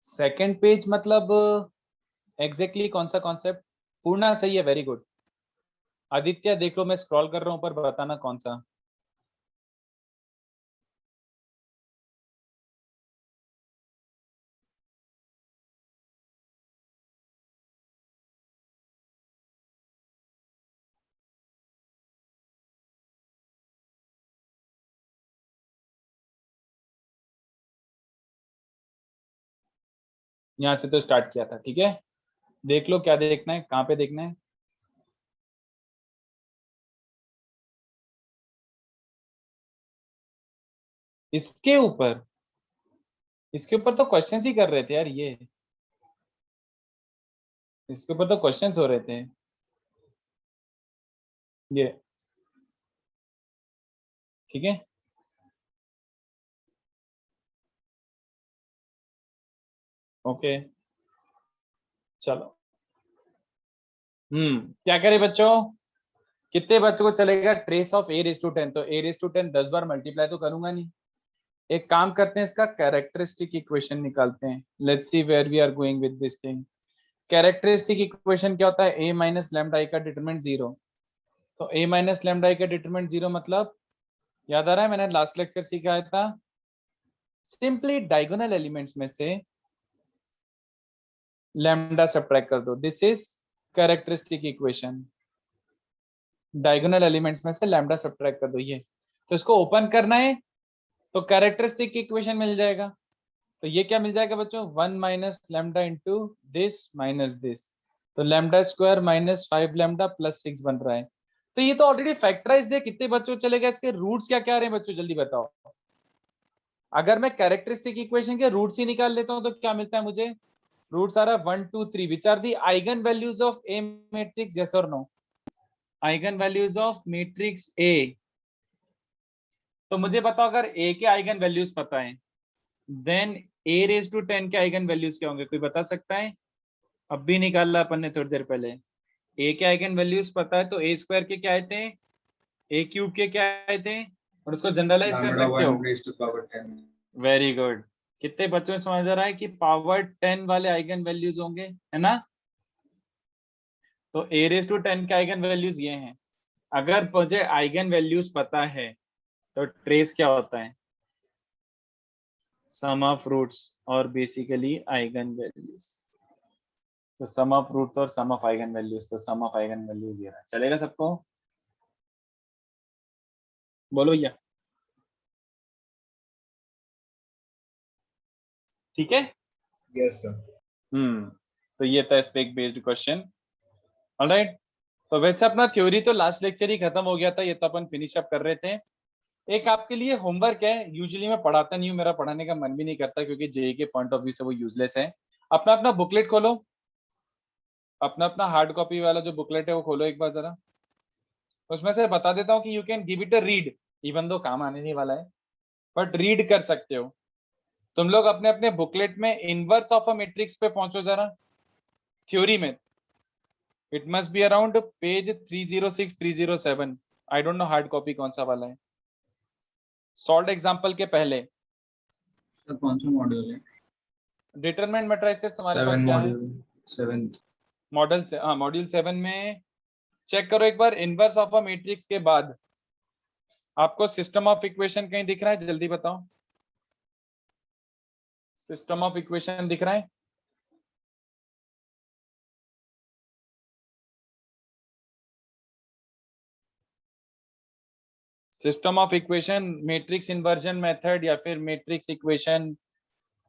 सेकंड पेज मतलब एग्जैक्टली कौन सा कॉन्सेप्ट? पूर्णा सही है, वेरी गुड। आदित्य देख लो मैं स्क्रॉल कर रहा हूं पर बताना कौन सा। यहां से तो स्टार्ट किया था, ठीक है। देख लो क्या देखना है, कहाँ पे देखना है। इसके ऊपर, इसके ऊपर तो क्वेश्चंस ही कर रहे थे यार ये, इसके ऊपर तो क्वेश्चंस हो रहे थे ये, ठीक है। ओके चलो, क्या करें बच्चों, कितने बच्चों को चलेगा trace of A raise to 10, तो ए रेस टू 10 10 बार मल्टीप्लाई तो करूंगा नहीं। एक काम करते हैं, इसका कैरेक्टरिस्टिक इक्वेशन निकालते हैं। Let's see where we are going with this thing. Characteristic equation क्या होता है, ए माइनस लैम्डा आई का डिटरमिनेंट 0। तो ए माइनस लैम्डा आई का डिटरमिनेंट 0 मतलब, याद आ रहा है मैंने लास्ट लेक्चर सिखाया था, सिंपली डायगोनल एलिमेंट्स में से लैम्डा सब्ट्रैक्ट कर दो। This is characteristic equation, diagonal elements में से लैम्डा सब्ट्रैक्ट कर दो ये। तो इसको ओपन करना है तो कैरेक्टरिस्टिक इक्वेशन मिल जाएगा। तो ये क्या मिल जाएगा बच्चों, 1 minus lambda into this minus this, तो lambda square minus 5 lambda plus 6 बन रहा है। तो ये तो ऑलरेडी फैक्टराइज्ड है। कितने बच्चों चलेगा, इसके रूट्स क्या क्या आ रहे हैं बच्चों जल्दी बताओ। अगर मैं कैरेक्टरिस्टिक इक्वेशन के रूट्स ही निकाल लेता हूं तो क्या मिलता है मुझे, रूट्स आ रहा है 1 2 3, which are the eigen values of A matrix, yes और no, eigen values of matrix A. तो मुझे बताओ अगर ए के आइगन वैल्यूज पता है, देन ए रेज टू 10 के आइगन वैल्यूज क्या होंगे, कोई बता सकता है। अब भी निकाला अपन ने थोड़ी देर पहले। ए के आइगन वैल्यूज पता है तो ए स्क्वायर के क्या आए थे, ए क्यूब के क्या आए थे, और उसको जनरलाइज कर lambda सकते हो। 1 raised to power 10. Very good. कितने बच्चों में समझ आ रहा है कि पावर 10 वाले आइगन वैल्यूज होंगे, है ना। तो ए रेज टू 10 के आइगन वैल्यूज ये हैं। अगर मुझे आइगन वैल्यूज पता है तो ट्रेस क्या होता है, सम ऑफ रूट्स और बेसिकली आइगन वैल्यूज। तो सम ऑफ रूट्स और सम ऑफ आइगन वैल्यूज, तो सम ऑफ आइगन वैल्यूज ये रहा। चलेगा सबको, बोलो या, ठीक है। Yes, sir. तो ये था स्पेक बेस्ड क्वेश्चन। ऑलराइट, तो वैसे अपना थ्योरी तो लास्ट लेक्चर ही खत्म हो गया था, ये तो अपन फिनिश अप कर रहे थे। एक आपके लिए होमवर्क है, यूजुअली मैं पढ़ाता नहीं हूँ, मेरा पढ़ाने का मन भी नहीं करता क्योंकि जेई के पॉइंट ऑफ व्यू से वो यूजलेस है। अपना अपना बुकलेट खोलो, अपना अपना हार्ड कॉपी वाला जो बुकलेट है वो खोलो एक बार जरा। उसमें से बता देता हूँ कि you can give it a read, even though काम आने नहीं वाला है, बट रीड कर सकते हो। तुम लोग अपने अपने बुकलेट में इनवर्स ऑफ अ मैट्रिक्स पे पहुंचो जरा, थ्योरी में। It must be around page 306 307, I don't know hard copy कौन सा वाला है। सॉल्व एग्जांपल के पहले सर कौन सा मॉड्यूल है? डिटरमिनेंट मैट्रिसेस तुम्हारे पास 7 क्या है, module, 7. मॉडल से, हाँ मॉड्यूल 7 में चेक करो एक बार। इनवर्स ऑफ अ मैट्रिक्स के बाद आपको सिस्टम ऑफ इक्वेशन कहीं दिख रहा है, जल्दी बताओ। सिस्टम ऑफ इक्वेशन दिख रहा है, system of equation matrix inversion method या फिर मैट्रिक्स इक्वेशन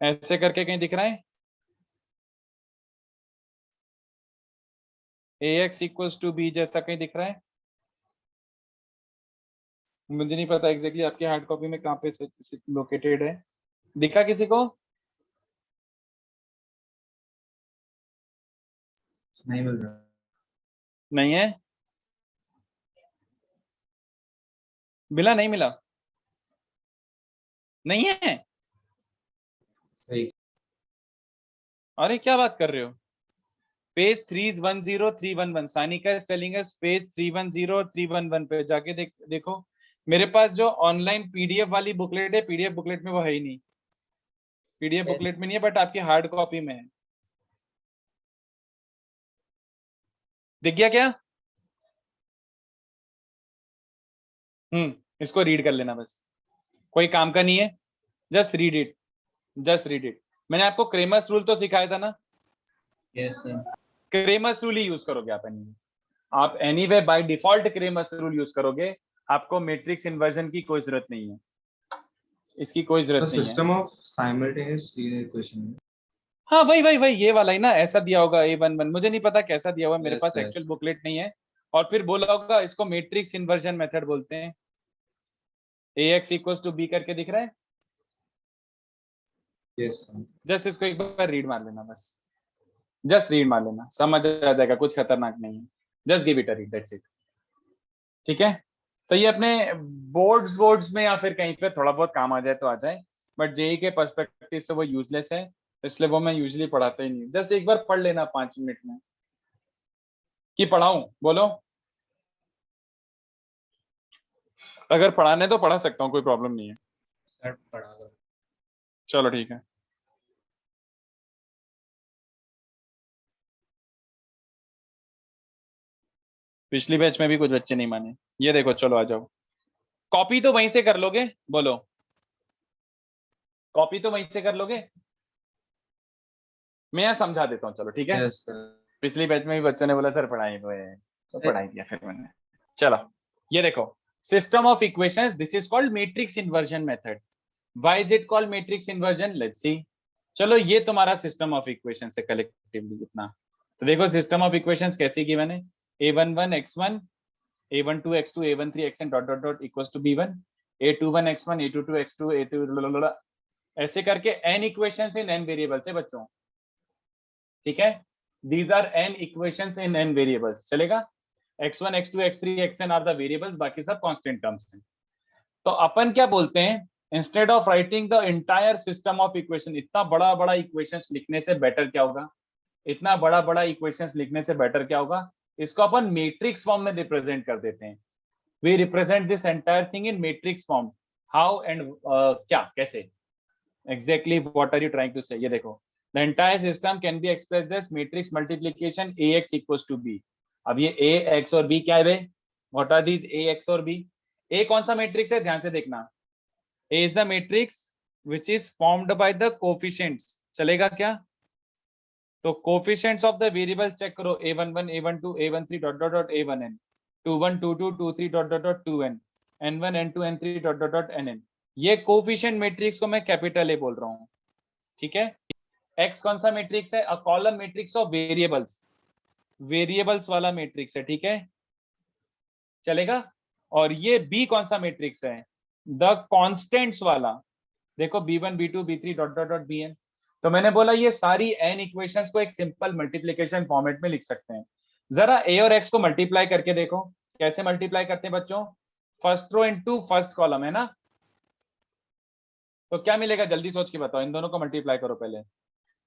ऐसे करके कहीं दिख रहा है। ax इक्वल्स टू बी जैसा कहीं दिख रहा है, मुझे नहीं पता एग्जैक्टली आपकी हार्ड कॉपी में कहाँ पे लोकेटेड है, दिखा किसी को। नहीं मिल रहा. नहीं है, मिला नहीं मिला, नहीं है। सही. अरे क्या बात कर रहे हो, page 310311, Sanika is telling us page 310311 पे जाके देखो। मेरे पास जो ऑनलाइन पीडीएफ वाली बुकलेट है, पीडीएफ बुकलेट में वो है ही नहीं, पीडीएफ बुकलेट में नहीं है, बट आपकी हार्ड कॉपी में है। दिख गया क्या, इसको रीड कर लेना बस, कोई काम का नहीं है, just read it, just read it. मैंने आपको क्रेमर्स रूल तो सिखाया था ना, यस सर। क्रेमर्स रूल ही यूज करोगे आप anyway by default Cramer's rule use करोगे, आपको मैट्रिक्स इन्वर्जन की कोई जरूरत नहीं है, इसकी कोई The जरूरत नहीं है। system of simultaneous linear equation. हाँ वही वही वही ये वाला ही ना, ऐसा दिया होगा A11, मुझे नहीं पता कैसा दिया हुआ है, मेरे Yes, पास yes. एक्चुअल बुकलेट नहीं है। और फिर बोला होगा इसको मैट्रिक्स इन्वर्जन मेथड बोलते हैं। AX इक्वल्स टू B करके दिख रहा है, Yes, sir. जस्ट इसको एक बार रीड मार लेना, बस जस्ट रीड मार लेना, समझ आ जाएगा, कुछ खतरनाक नहीं है, just give it a read, that's it. ठीक है, तो ये अपने बोर्ड्स में या फिर कहीं पे थोड़ा बहुत काम आ जाए तो आ जाए, बट जेई के पर्सपेक्टिव से वो यूजलेस है, इसलिए वो मैं यूजुअली पढ़ाता ही नहीं। जस्ट एक बार पढ़ लेना 5 मिनट में। कि पढ़ाऊं, बोलो, अगर पढ़ाने तो पढ़ा सकता हूँ, कोई प्रॉब्लम नहीं है। सर पढ़ा दो। चलो ठीक है। पिछली बैच में भी कुछ बच्चे नहीं माने, ये देखो, चलो आ जाओ। कॉपी तो वहीं से कर लोगे, बोलो, कॉपी तो वहीं से कर लोगे, मैं यहाँ समझा देता हूँ, चलो ठीक है। Yes, sir. पिछली बैच में भी बच्चों ने बोला सर पढ़ाई दो, तो पढ़ाई दिया फिर मैंने। चलो ये देखो, system of equations, this is called matrix inversion method. Why is it called matrix inversion, let's see. चलो ये तुम्हारा सिस्टम ऑफ इक्वेशंस है कलेक्टिवली इतना। तो देखो सिस्टम ऑफ इक्वेशंस कैसी की मैंने, a11 x1, a12 x2, a13 xn dot dot dot equals to b1, a21 x1, a22 x2, a2 ऐसे करके n equations in n variables है बच्चों, ठीक है। These are n equations in n variables, चलेगा। x1 x2 x3 xn are the variables, बाकी सब कांस्टेंट टर्म्स हैं। तो अपन क्या बोलते हैं, instead of writing the entire system of equation, इतना बड़ा बड़ा इक्वेशंस लिखने से बेटर क्या होगा, इतना बड़ा बड़ा इक्वेशंस लिखने से बेटर क्या होगा, इसको अपन मैट्रिक्स फॉर्म में रिप्रेजेंट कर देते हैं। We represent this entire thing in matrix form. How and क्या, कैसे, exactly what are you trying to say. ये देखो, the entire system can be expressed as matrix multiplication ax equals to b। अब ये a x और b क्या है बे, what are these a x और b। a कौन सा मैट्रिक्स है, ध्यान से देखना, A is the matrix which is formed by the coefficients, चलेगा क्या। तो coefficients of the variable check करो, a11 a12 a13 dot dot dot a1n, 21 22 23 dot dot dot 2n, n1 n2 n3 dot dot dot nn। ये कोफिशिएंट मैट्रिक्स को मैं कैपिटल ए बोल रहा हूँ, ठीक है। x कौन सा मैट्रिक्स है, a column matrix of variables, variables वाला मैट्रिक्स है, ठीक है, चलेगा। और ये b कौन सा मैट्रिक्स है, द कांस्टेंट्स वाला, देखो b1 b2 b3 dot dot dot bn। तो मैंने बोला ये सारी n इक्वेशंस को एक सिंपल मल्टीप्लिकेशन फॉर्मेट में लिख सकते हैं। जरा a और x को मल्टीप्लाई करके देखो, कैसे मल्टीप्लाई करते हैं बच्चों, first row into first column है ना। तो क्या मिलेगा, जल्दी सोच के बताओ, इन दोनों को मल्टीप्लाई करो पहले।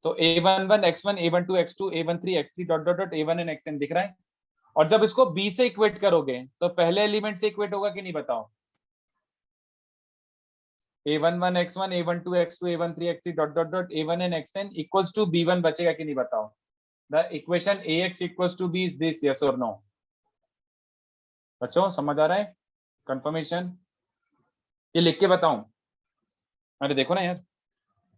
तो a11 x1 a12 x2 a13 x3 dot dot dot a1n xn दिख रहा है। और जब इसको b से इक्वेट करोगे तो पहले एलिमेंट से इक्वेट होगा कि नहीं, बताओ। a11 x1 a12 x2 a13 x3 dot dot dot a1n xn equals to b1 बचेगा कि नहीं, बताओ। The equation ax equals to b is this, yes और नो। बच्चों समझ आ रहा है, कंफर्मेशन, ये लिख के बताऊं। अरे देखो ना यार,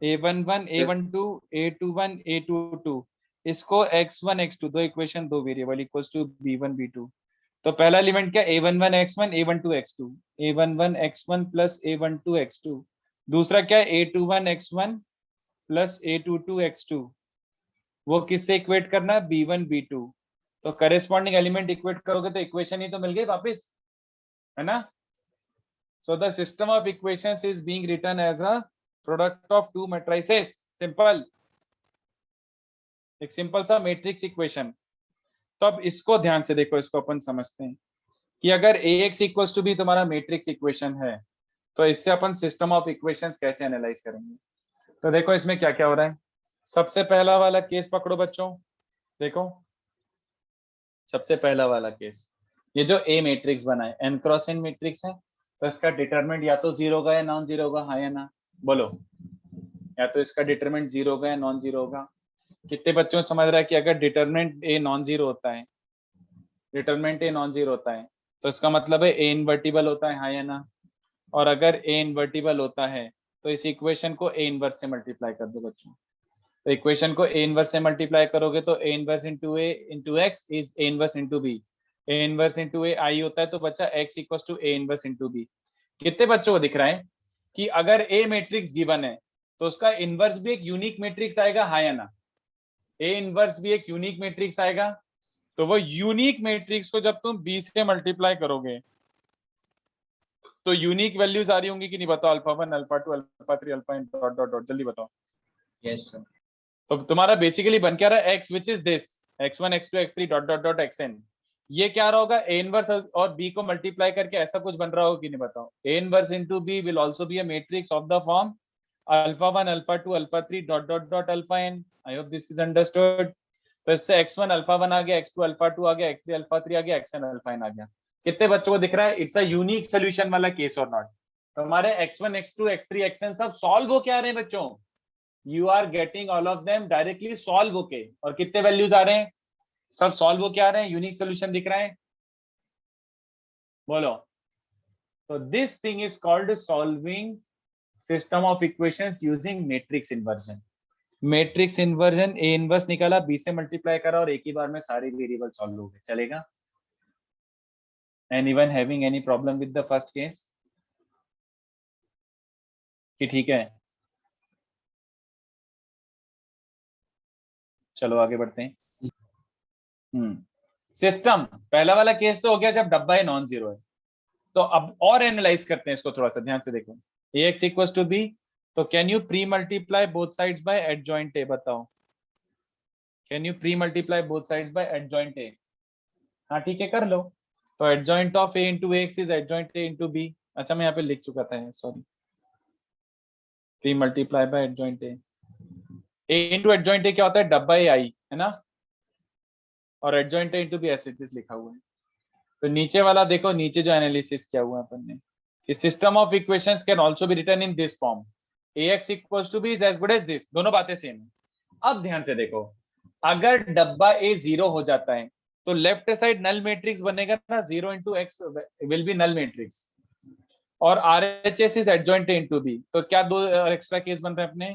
a11 a12 a21 a22, इसको x1 x2 दो इक्वेशन दो variable equals to b1 b2। तो पहला एलिमेंट क्या, a11 x1 a12 x2, a11 x1 plus a12 x2। दूसरा क्या है, a21 x1 plus a22 x2, वो किससे इक्वेट करना है, b1 b2। तो करेस्पॉन्डिंग एलिमेंट इक्वेट करोगे तो इक्वेशन ही तो मिल गई वापस, है ना। So the system of equations is being written as a product of two matrices, simple, एक सिंपल सा मैट्रिक्स इक्वेशन। तो अब इसको ध्यान से देखो, इसको अपन समझते हैं कि अगर ax इक्वल्स टू बी तुम्हारा मैट्रिक्स इक्वेशन है, तो इससे अपन सिस्टम ऑफ इक्वेशंस कैसे एनालाइज करेंगे। तो देखो इसमें क्या क्या हो रहा है, सबसे पहला वाला केस पकड़ो बच्चों, देखो सबसे पहला वाला केस, ये जो ए मैट्रिक्स बना है n क्रॉस n मैट्रिक्स है, तो इसका डिटरमिनेंट या तो जीरो होगा या नॉन जीरो होगा, हाँ या ना, बोलो। या तो इसका डिटरमिनेंट जीरो होगा या नॉन जीरो होगा। कितने बच्चों को समझ रहा है कि अगर डिटरमिनेंट ए नॉन जीरो होता है, डिटरमिनेंट ए नॉन जीरो होता है, तो इसका मतलब है ए इनवर्टिबल होता है, हाँ या ना। और अगर ए इनवर्टिबल होता है तो इस इक्वेशन को ए इनवर्स से मल्टीप्लाई कर दो बच्चों। तो इक्वेशन को ए इनवर्स से मल्टीप्लाई करोगे तो A inverse into A into X is A inverse into B, A inverse into A I होता है, तो बच्चा X equal to A inverse into B. कितने बच्चों को दिख रहा है कि अगर ए मैट्रिक्स गिवन है तो उसका इनवर्स भी एक यूनिक मैट्रिक्स आएगा, हाँ या ना? ए इनवर्स भी एक यूनिक मैट्रिक्स आएगा। तो वो यूनिक मैट्रिक्स को जब तुम बी से मल्टीप्लाई करोगे तो यूनिक वैल्यूज आ रही होंगी कि नहीं? बताओ, alpha 1, alpha 2, alpha 3, alpha n dot dot dot, जल्दी बताओ। Yes sir. तो तुम्हारा बेसिकली बन क्या रहा है? x which is this x1 x2 x3 dot dot dot xn। ये क्या रहा होगा? a इनवर्स और b को मल्टीप्लाई करके ऐसा कुछ बन रहा होगा कि नहीं? बताओ। a inverse into b will also be a matrix of the form alpha 1 alpha 2 alpha 3 dot dot dot alpha n। I hope this is understood. तो इससे x1 अल्फा 1 आ गया, x2 अल्फा 2 आ गया, x3 अल्फा 3 आ गया, xn अल्फा n आ गया। कितने बच्चों को दिख रहा है? इट्स अ यूनिक सोल्यूशन वाला केस और नॉट? तो हमारे x1 x2 x3 xn सब सॉल्व हो क्या रहे हैं बच्चों? You are getting all of them directly solve होके। और कितने वैल्यूज आ रहे हैं? सब सॉल्व हो क्या रहे हैं? यूनिक सोल्यूशन दिख रहा है? बोलो। तो this thing is called solving system of equations using matrix inversion. Matrix inversion, A inverse निकाला, बी से मल्टीप्लाई करा और एक ही बार में सारे वेरिएबल सॉल्व हो गए। चलेगा? Anyone having any problem with the first case? कि ठीक है? चलो आगे बढ़ते हैं। सिस्टम, पहला वाला केस तो हो गया जब डब्बा ए नॉन जीरो है। तो अब और एनालाइज करते हैं इसको, थोड़ा सा ध्यान से देखो। ax इक्वल्स टू b, तो can you pre multiply both sides by adjoint A? बताओ, can you pre multiply both sides by adjoint A? हाँ ठीक है, कर लो। तो adjoint of a into X is adjoint a into b। अच्छा, मैं यहाँ पे लिख चुका था, sorry. Pre multiply by adjoint a into adjoint a क्या होता है? डब्बा ए आई, है ना? और एडजॉइंट a इंटू b ऐसे लिखा हुआ है। तो नीचे वाला देखो, नीचे जो एनालिसिस किया हुआ है अपन ने, कि system of equations can also be written in this form, ax equals to b is as good as this. दोनों बातें सेम है। अब ध्यान से देखो, अगर डब्बा ए जीरो हो जाता है तो लेफ्ट साइड नल मैट्रिक्स बनेगा ना, 0 into X will be null matrix. और RHS is adjoint A into B. तो क्या दो एक्स्ट्रा केस बन रहे हैं अपने,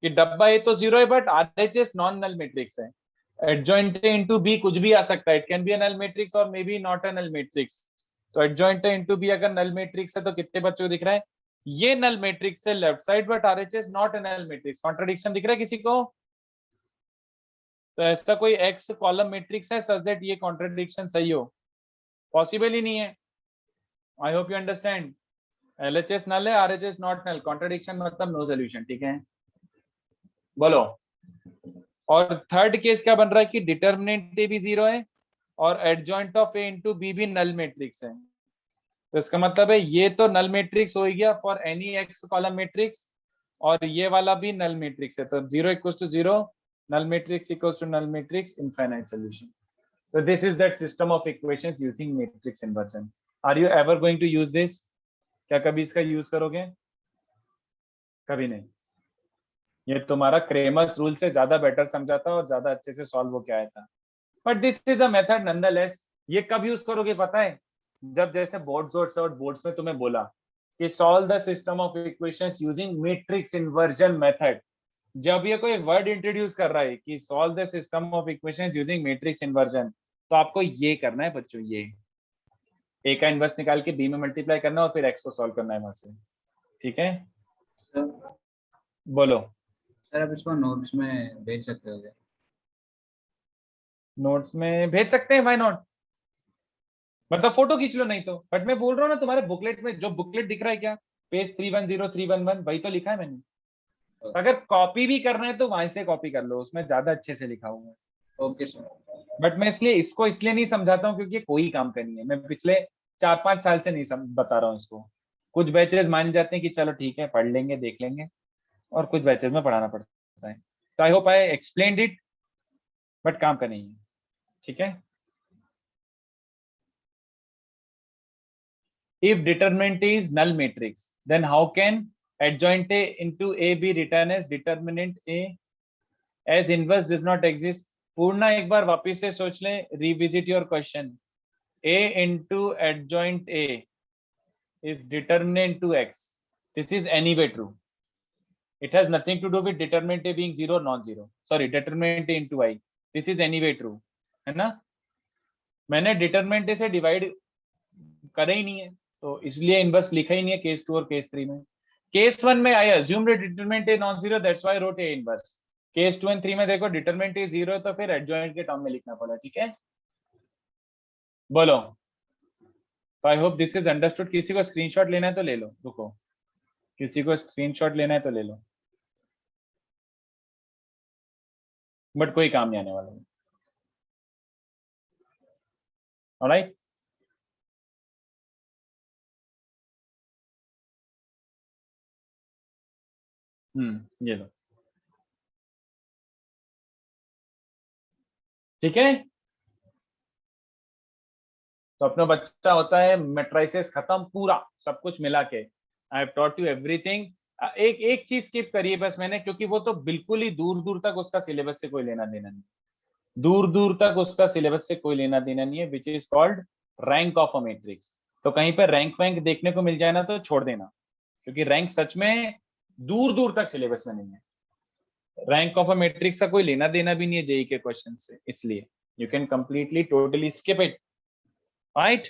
कि डब्बा ए तो जीरो है but RHS non null matrix है। एडजॉइंट ए इंटू बी कुछ भी आ सकता है, it can be a null matrix और may be not a null matrix. तो एडजॉइंट ए इंटू बी अगर नल मैट्रिक्स है तो कितने बच्चों को दिख रहा है? ये नल मैट्रिक्स है left side, but RHS not a null matrix. Contradiction दिख रहा है किसी को? तो ऐसा कोई एक्स कॉलम मैट्रिक्स है सच दैट ये कॉन्ट्रडिक्शन सही हो? पॉसिबल ही नहीं है। I hope you understand. LHS नल है, RHS नॉट नल, कॉन्ट्रडिक्शन मतलब नो सोल्यूशन। ठीक है, बोलो। और थर्ड केस क्या बन रहा है, कि डिटर्मिनेंट ए भी जीरो है और adjoint of A into B भी नल मैट्रिक्स है। तो इसका मतलब है ये तो नल मैट्रिक्स हो गया for any x column matrix, और ये वाला भी नल मैट्रिक्स है। तो 0 equals to 0, null matrix equals to null matrix, infinite solution. So this is that system of equations using matrix inversion. Are you ever going to use this? क्या कभी इसका यूज करोगे? कभी नहीं। ये तुम्हारा क्रेमर्स रूल से ज्यादा बेटर समझा था और ज्यादा अच्छे से सॉल्व हो के आया था। But this is a method nonetheless. ये कब यूज करोगे पता है? जब जैसे बोर्ड्स और बोर्ड्स में तुम्हें बोला कि solve the system of equations using matrix inversion method. जब ये कोई वर्ड इंट्रोड्यूस कर रहा है कि solve the system of equations using matrix inversion, तो आपको ये करना है बच्चों, ये ए का इन्वर्स निकाल के बी में मल्टीप्लाई करना और फिर एक्स को सॉल्व करना है वहां से। ठीक है, सर बोलो। सर आप इसको नोट्स में भेज सकते हो क्या? नोट्स में भेज सकते हैं, व्हाई नॉट? मतलब फोटो खींच लो नहीं तो। बट मैं बोल रहा हूँ ना, तुम्हारे बुकलेट में जो बुकलेट दिख रहा है क्या, पेज 310311 वही तो लिखा है मैंने। अगर कॉपी भी करना है तो वहां से कॉपी कर लो, उसमें ज्यादा अच्छे से लिखा हुआ है। Okay sir. बट मैं इसलिए नहीं समझाता हूँ क्योंकि कोई काम का नहीं है। मैं पिछले 4-5 साल से नहीं बता रहा हूँ इसको। कुछ बैचेस मान जाते हैं कि चलो ठीक है पढ़ लेंगे देख लेंगे, और कुछ बैचेस में पढ़ाना पड़ता है। तो I hope I explained it, but काम का नहीं है। ठीक है, if determinant is null matrix, then how can adjoint A into A be written as determinant A as inverse does not exist? पूर्णा एक बार वापिस से सोच ले, revisit your question. A into adjoint A is determinant to X. This is anyway true. It has nothing to do with determinant A being 0 or non-zero. Sorry, determinant A into I. This is anyway true. है ना? मैंने determinant A से divide करा ही नहीं है, तो इसलिए इनवर्स लिखा ही नहीं है केस 2 और केस 3 में। केस 1 में I assumed determinant is non zero, that's why wrote A inverse. Case 2 and 3 में देखो डिटरमिनेंट इज जीरो, तो फिर एडजॉइंट के टर्म में लिखना पड़ा। ठीक है, बोलो। तो I hope this is understood. किसी को स्क्रीनशॉट लेना है तो ले लो, रुको, किसी को स्क्रीनशॉट लेना है तो ले लो, बट कोई काम नहीं आने वाला। ऑलराइट, ये लो, ठीक है। तो अपना बच्चा होता है मेट्राइसिस खत्म पूरा, सब कुछ मिला के। I have taught you everything. एक एक चीज स्किप करिए बस मैंने, क्योंकि वो तो बिल्कुल ही दूर दूर तक उसका सिलेबस से कोई लेना देना नहीं, दूर दूर तक उसका सिलेबस से कोई लेना देना नहीं है, which is called rank of a matrix. तो कहीं पर रैंक वैंक देखने को मिल जाए ना तो छोड़ देना, क्योंकि रैंक सच में दूर दूर तक सिलेबस में नहीं है। रैंक ऑफ अ मैट्रिक्स का कोई लेना देना भी नहीं है जेई के क्वेश्चन से, इसलिए you can completely totally skip it, right.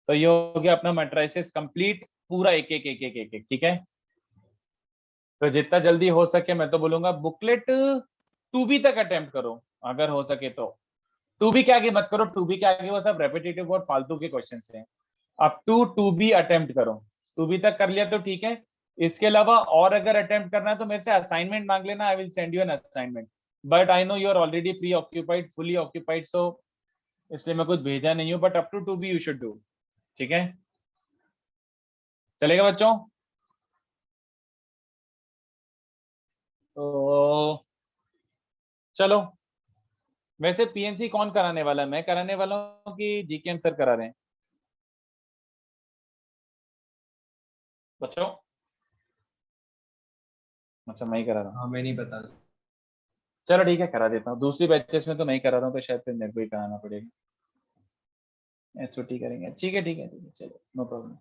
तो ये हो गया अपना मैट्रिसेस कंप्लीट, पूरा एक एक एक एक एक एक, ठीक है। तो जितना जल्दी हो सके मैं तो बोलूंगा बुकलेट 2B तक अटेम्प्ट करो, अगर हो सके तो। 2B के आगे मत करो, 2B के आगे वो सब रेपिटेटिव और फालतू के क्वेश्चन हैं। अब 2B अटेम्प्ट करो, 2B तक कर लिया तो ठीक है। इसके अलावा और अगर अटेम्प्ट करना है तो मेरे से असाइनमेंट मांग लेना, I will send you an assignment, but I know you are already preoccupied, fully occupied, so इसलिए मैं कुछ भेजा नहीं हूँ, but up to 2B you should do, ठीक है। चलेगा बच्चों? तो चलो, वैसे पीएनसी कौन कराने वाला है? मैं कराने वाला हूँ कि जीकेएम सर करा रहे हैं बच्चों? अच्छा, मैं ही करा रहा हूँ, हमें नहीं पता। चलो ठीक है, करा देता हूँ। दूसरी बैचेस में तो मैं ही करा रहा हूँ, तो शायद फिर मेरे को ही कराना पड़ेगा। एसओटी करेंगे, ठीक है ठीक है ठीक है, चलो नो प्रॉब्लम।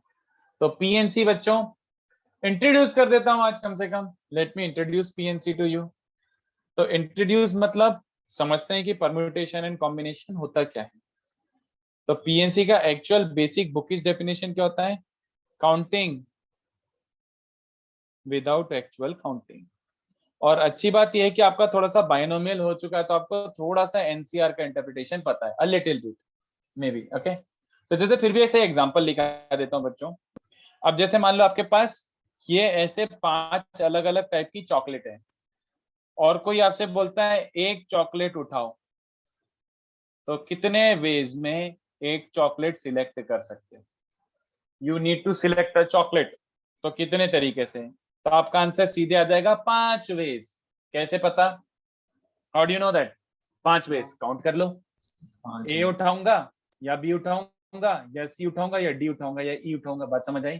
तो पीएनसी बच्चों इंट्रोड्यूस कर देता हूँ आज, कम से कम let me introduce PNC to you. तो इंट्रोड्यूस मतलब समझते हैं कि परम्यूटेशन एंड कॉम्बिनेशन होता क्या है। तो पीएनसी का एक्चुअल बेसिक बुकिश डेफिनेशन क्या होता है? Counting without actual counting. और अच्छी बात यह है कि आपका थोड़ा सा बायनोमियल हो चुका है, तो आपको थोड़ा सा एनसीआर का इंटरप्रिटेशन पता है, a little bit may be, okay. तो जैसे फिर भी ऐसे एग्जांपल लिखा देता हूं बच्चों। अब जैसे मान लो आपके पास ये ऐसे 5 अलग अलग टाइप की चॉकलेट है, और कोई आपसे बोलता है एक चॉकलेट उठाओ, तो कितने वेज में एक चॉकलेट सिलेक्ट कर सकते हो? You need to select a chocolate, तो कितने तरीके से? तो आपका आंसर सीधे आ जाएगा 5 वेज। कैसे पता? How do you know that? 5 ways count कर लो। ए उठाऊंगा, या बी उठाऊंगा, या सी उठाऊंगा, या डी उठाऊंगा, या ई उठाऊंगा। बात समझ आई?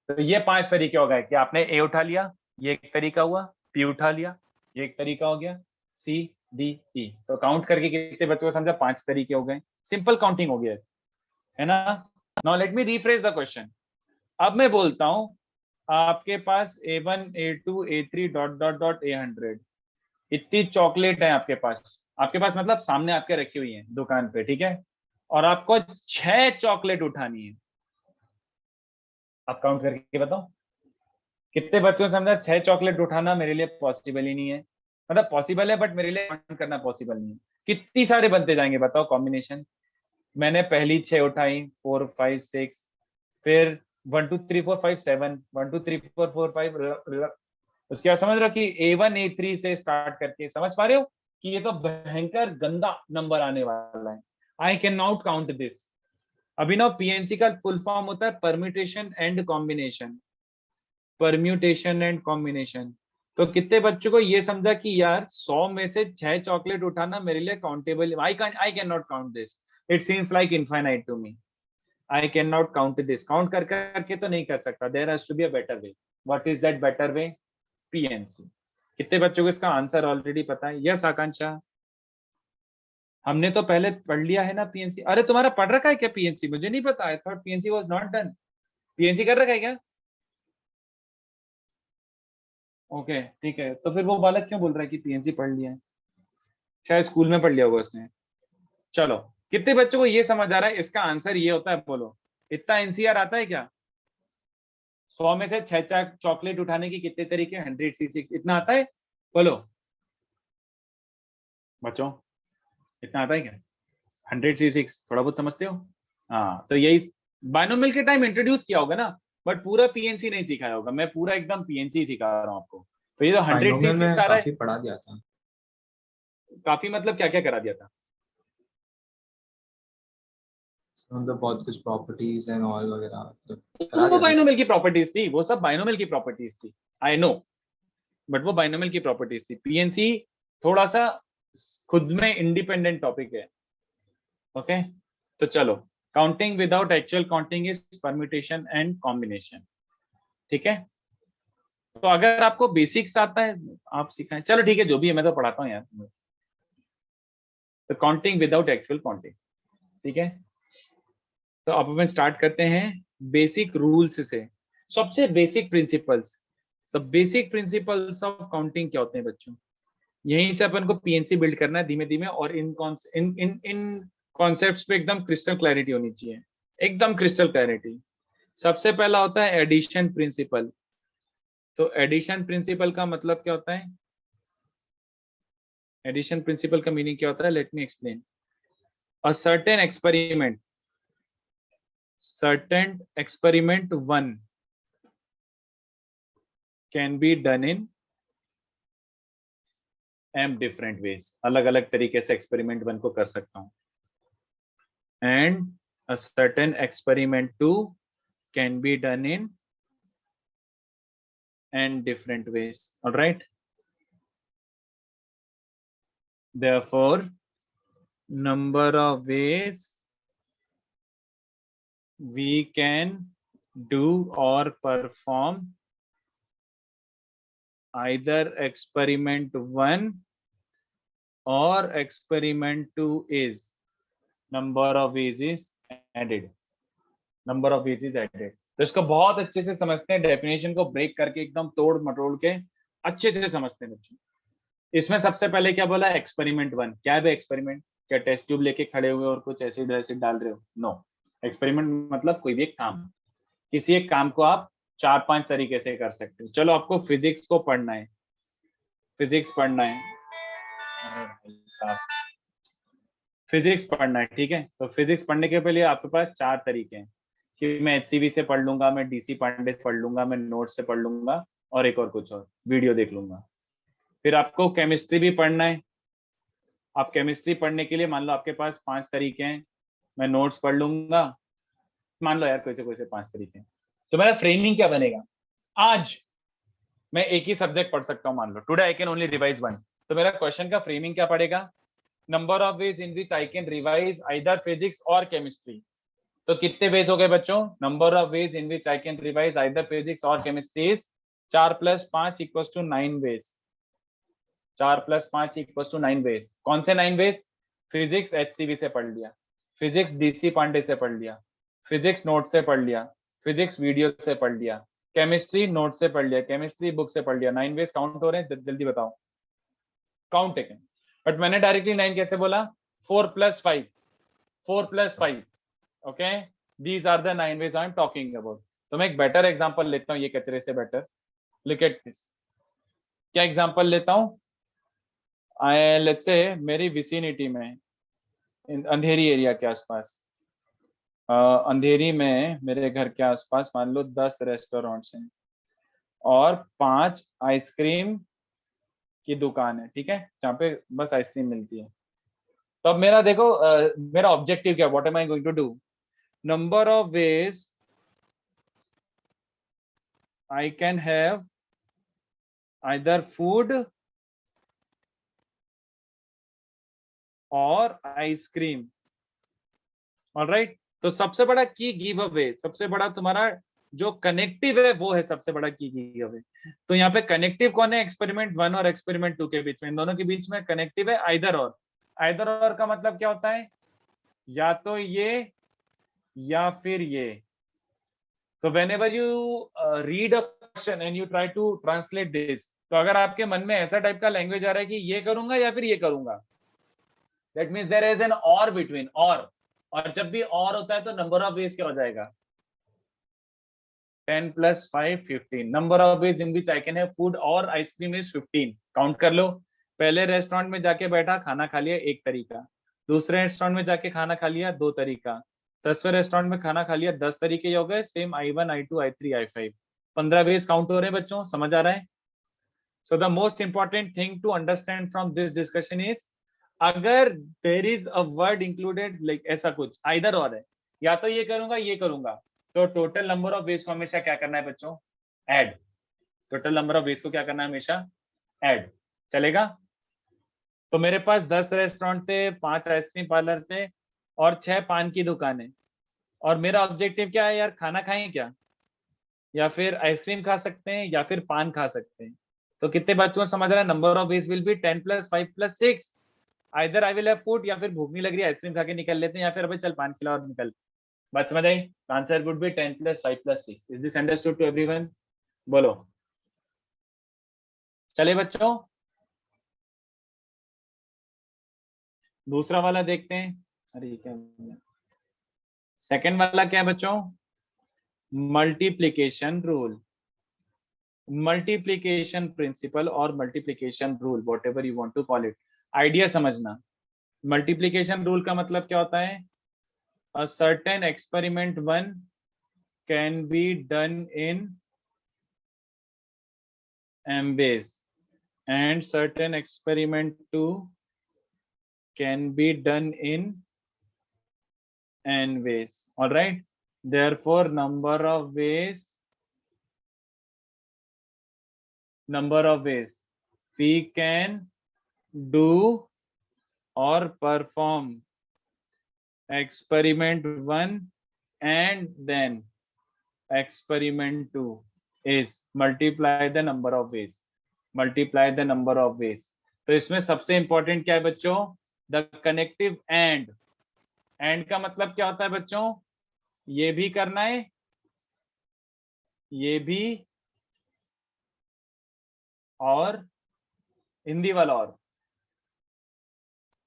तो ये 5 तरीके हो गए कि आपने ए उठा लिया, ये एक तरीका हुआ, पी उठा लिया, ये एक तरीका हो गया, सी डी ई। तो काउंट करके कितने बच्चों को समझा? 5 तरीके हो गए, सिंपल काउंटिंग हो गया है ना। Now let me rephrase the question. अब मैं बोलता हूं आपके पास A1 A2 A3 dot dot dot A100, इतनी चॉकलेट है आपके पास। आपके पास मतलब सामने आपके रखी हुई है दुकान पे, ठीक है। और आपको 6 चॉकलेट उठानी है। आप काउंट करके बताओ कितने बच्चों ने समझा 6 चॉकलेट उठाना मेरे लिए पॉसिबल ही नहीं है। मतलब पॉसिबल है, बट मेरे लिए काउंट करना पॉसिबल नहीं है। कितनी सारे बनते जाएंगे बताओ कॉम्बिनेशन? मैंने पहली 6 उठाई, 4 5 6, फिर 1 2 3 4 5 7, 1 2 3 4 4 5, उसके बाद समझ रहे हो कि A1 A3 से स्टार्ट करके, समझ पा रहे हो कि ये तो भयंकर गंदा नंबर आने वाला है। आई can not count this. Abhinav, PNC का फुल फॉर्म होता है permutation and combination, permutation and combination. तो कितने बच्चों को ये समझा कि यार 100 में से 6 चॉकलेट उठाना मेरे लिए countable? I can not count this, it seems like infinite to me. I can not count this, count कर करके तो नहीं कर सकता। There has to be a better way. What is that better way? PNC. कितने बच्चों को इसका आंसर ऑलरेडी पता है? यस आकांक्षा, हमने तो पहले पढ़ लिया है ना पीएनसी। अरे तुम्हारा पढ़ रखा है क्या पीएनसी? मुझे नहीं पता, I thought PNC was not done. PNC कर रखा है क्या? ओके ठीक है, तो फिर वो बालक क्यों बोल रहा है कि पीएनसी पढ़ लिया है? शायद स्कूल में पढ़ लिया होगा उसने। चलो, कितने बच्चों को ये समझ आ रहा है इसका आंसर ये होता है? बोलो, इतना एनसीआर आता है क्या? 100 में से 6 चॉकलेट उठाने की कितने तरीके? 100 C6 इतना आता है? बोलो बच्चों, इतना आता है क्या? 100 C6 थोड़ा बहुत समझते हो? हाँ, तो यही बाइनोमियल के टाइम इंट्रोड्यूस किया होगा ना, बट पूरा पीएनसी नहीं सिखाया होगा, मैं पूरा एकदम पीएनसी सिखा रहा हूँ आपको। तो ये जो बाइनोमियल 100 C6 में आ रहा है, काफी पढ़ा दिया था। काफी मतलब क्या क्या करा दिया था? मतलब बहुत कुछ प्रॉपर्टीज एंड ऑल वगैरह मतलब करा वो दिया था। बाइनोमियल की प्रॉपर्टीज थी, वो सब बाइनोमियल की प्रॉपर्टीज थी, आई नो, बट वो बाइनोमियल की प्रॉपर्टीज थी। पीएनसी थोड़ा सा खुद में इंडिपेंडेंट टॉपिक है। ओके, तो चलो, counting without actual counting is permutation and combination. ठीक है, तो अगर आपको बेसिक्स आता है आप सिखाएं, चलो ठीक है, जो भी है मैं तो पढ़ाता हूँ यार। तो काउंटिंग विदाउट एक्चुअल काउंटिंग, ठीक है। तो अब अपन स्टार्ट करते हैं बेसिक रूल्स से, सबसे बेसिक प्रिंसिपल्स। सब बेसिक प्रिंसिपल्स ऑफ काउंटिंग क्या होते हैं बच्चों? यहीं से अपन को पीएनसी बिल्ड करना है धीमे धीमे, और इन कॉन्सेप्ट्स पे एकदम क्रिस्टल क्लैरिटी होनी चाहिए, एकदम क्रिस्टल क्लैरिटी। सबसे पहला होता है एडिशन प्रिंसिपल। तो एडिशन प्रिंसिपल का मतलब क्या होता है? एडिशन प्रिंसिपल का मीनिंग क्या होता है? Let me explain. A certain experiment, certain experiment 1 can be done in m different ways, अलग अलग तरीके से एक्सपेरिमेंट 1 को कर सकता हूं। and a certain experiment 2 can be done in n different ways, all right? Therefore number of ways we can do or perform either experiment 1 or experiment 2 is number of ways is added, number of ways is added। तो इसको बहुत अच्छे से समझते हैं, डेफिनेशन को ब्रेक करके एकदम तोड़ मटोड़ के अच्छे से समझते हैं बच्चों। इसमें सबसे पहले क्या बोला? एक्सपेरिमेंट 1। क्या है एक्सपेरिमेंट? क्या टेस्ट ट्यूब लेके खड़े हुए और कुछ एसिड एसिड डाल रहे हो? नो। एक्सपेरिमेंट मतलब कोई भी एक काम, किसी एक काम को आप 4-5 तरीके से कर सकते हो। चलो आपको फिजिक्स को पढ़ना है, फिजिक्स पढ़ना है, फिजिक्स पढ़ना है, ठीक है। तो फिजिक्स पढ़ने के पहले आपके पास 4 तरीके हैं कि मैं एचसीवी से पढ़ लूंगा, मैं डीसी पांडे से पढ़ लूंगा, मैं नोट्स से पढ़ लूंगा, और एक और कुछ और वीडियो देख लूंगा। फिर आपको केमिस्ट्री भी पढ़ना है। आप केमिस्ट्री पढ़ने के लिए मान लो आपके पास 5 तरीके हैं, मैं नोट्स पढ़ लूंगा, मान लो यार कोई से 5 तरीके हैं। तो मेरा फ्रेमिंग क्या बनेगा? आज मैं एक ही सब्जेक्ट पढ़ सकता हूँ, मान लो today I can only revise 1। तो मेरा क्वेश्चन का फ्रेमिंग क्या पड़ेगा? Number of ways in which I can revise either physics और केमिस्ट्री। तो कितने वेज हो गए बच्चों? Number of ways in which I can revise either physics और केमिस्ट्री इज 4 + 5 = 9 वेज। 4 + 5 = 9 वेज। कौन से 9 वेज? फिजिक्स एचसीवी से पढ़ लिया, फिजिक्स डीसी पांडे से पढ़ लिया, फिजिक्स नोट से पढ़ लिया, फिजिक्स वीडियो से पढ़ लिया, केमिस्ट्री नोट से पढ़ लिया, केमिस्ट्री बुक से पढ़ लिया। 9 वेज काउंट हो रहे हैं? जल्दी बताओ, काउंट टेकन। बट मैंने डायरेक्टली 9 कैसे बोला? 4 + 5, 4 + 5, okay, these are the 9 ways I am talking about. तो मैं एक बेटर एग्जांपल लेता हूँ, ये कचरे से बेटर। Look at this. क्या एग्जांपल लेता हूँ? लेट्स से मेरी विसिनिटी में, अंधेरी एरिया के आसपास, अंधेरी में मेरे घर के आसपास मान लो 10 रेस्टोरेंट्स हैं और 5 आइसक्रीम की दुकान है, ठीक है, जहाँ पे बस आइसक्रीम मिलती है। तो अब मेरा देखो, मेरा ऑब्जेक्टिव क्या, what am I going to do? Number of ways I can have either food or ice cream, all right? तो सबसे बड़ा की गिव अवे, सबसे बड़ा तुम्हारा जो कनेक्टिव है वो है सबसे बड़ा की गिव अवे। तो यहाँ पे कनेक्टिव कौन है? एक्सपेरिमेंट 1 और एक्सपेरिमेंट 2 के बीच में, इन दोनों के बीच में कनेक्टिव है आइदर और। आइदर और का मतलब क्या होता है? या तो ये या फिर ये। तो whenever you read a question and you try to translate this, तो अगर आपके मन में ऐसा टाइप का लैंग्वेज आ रहा है कि ये करूंगा या फिर ये करूंगा, that means there is an or between, और जब भी और होता है तो नंबर ऑफ वेज क्या हो जाएगा? 10 plus 5 15. Number of ways in which I can have food or ice cream is 15. Count कर लो. पहले रेस्टोरेंट में जाके बैठा, खाना खा लिया, एक तरीका. दूसरे रेस्टोरेंट में जाके खाना खा लिया, दो तरीका. 10वें रेस्टोरेंट में खाना खा लिया, 10 तरीके हो गए. Same I1 I2 I3 I5 15 veg count हो रहे हैं बच्चों. समझ आ रहा है? So the most important thing to understand from this discussion is, अगर there is a word included like ऐसा कुछ either और है, या तो ये करूंगा ये करूंगा, तो टोटल नंबर ऑफ वेज को हमेशा क्या करना है बच्चों? Add. Total number of veg को क्या करना है हमेशा? ऐड. चलेगा? तो मेरे पास 10 रेस्टोरेंट थे, 5 आइसक्रीम पार्लर थे और 6 पान की दुकानें. और मेरा ऑब्जेक्टिव क्या है यार? खाना खाएं क्या, या फिर आइसक्रीम खा सकते हैं, या फिर पान खा सकते हैं. तो कितने बच्चों को समझ रहा है? Number of veg will be 10 + 5 + 6. Either I will have food, या फिर भूख नहीं लग रही आइसक्रीम खा के निकल लेते हैं, या फिर अभी चल पान खिला और निकल. बात समझ आई? Answer would be 10 + 5 + 6. Is this understood to everyone? बोलो. चले बच्चों, दूसरा वाला देखते हैं. अरे क्या सेकंड वाला क्या है बच्चों? मल्टीप्लिकेशन रूल, मल्टीप्लिकेशन प्रिंसिपल और multiplication rule, whatever you want to call it. Idea समझना. मल्टीप्लिकेशन रूल का मतलब क्या होता है? A certain experiment 1 can be done in m ways and certain experiment 2 can be done in n ways. All right, therefore number of ways we can do or perform experiment 1 and then experiment 2 is multiply the number of ways. Multiply the number of ways. तो इसमें सबसे इंपॉर्टेंट क्या है बच्चों? The connective and. एंड का मतलब क्या होता है बच्चों? ये भी करना है, ये भी, और हिंदी वाला और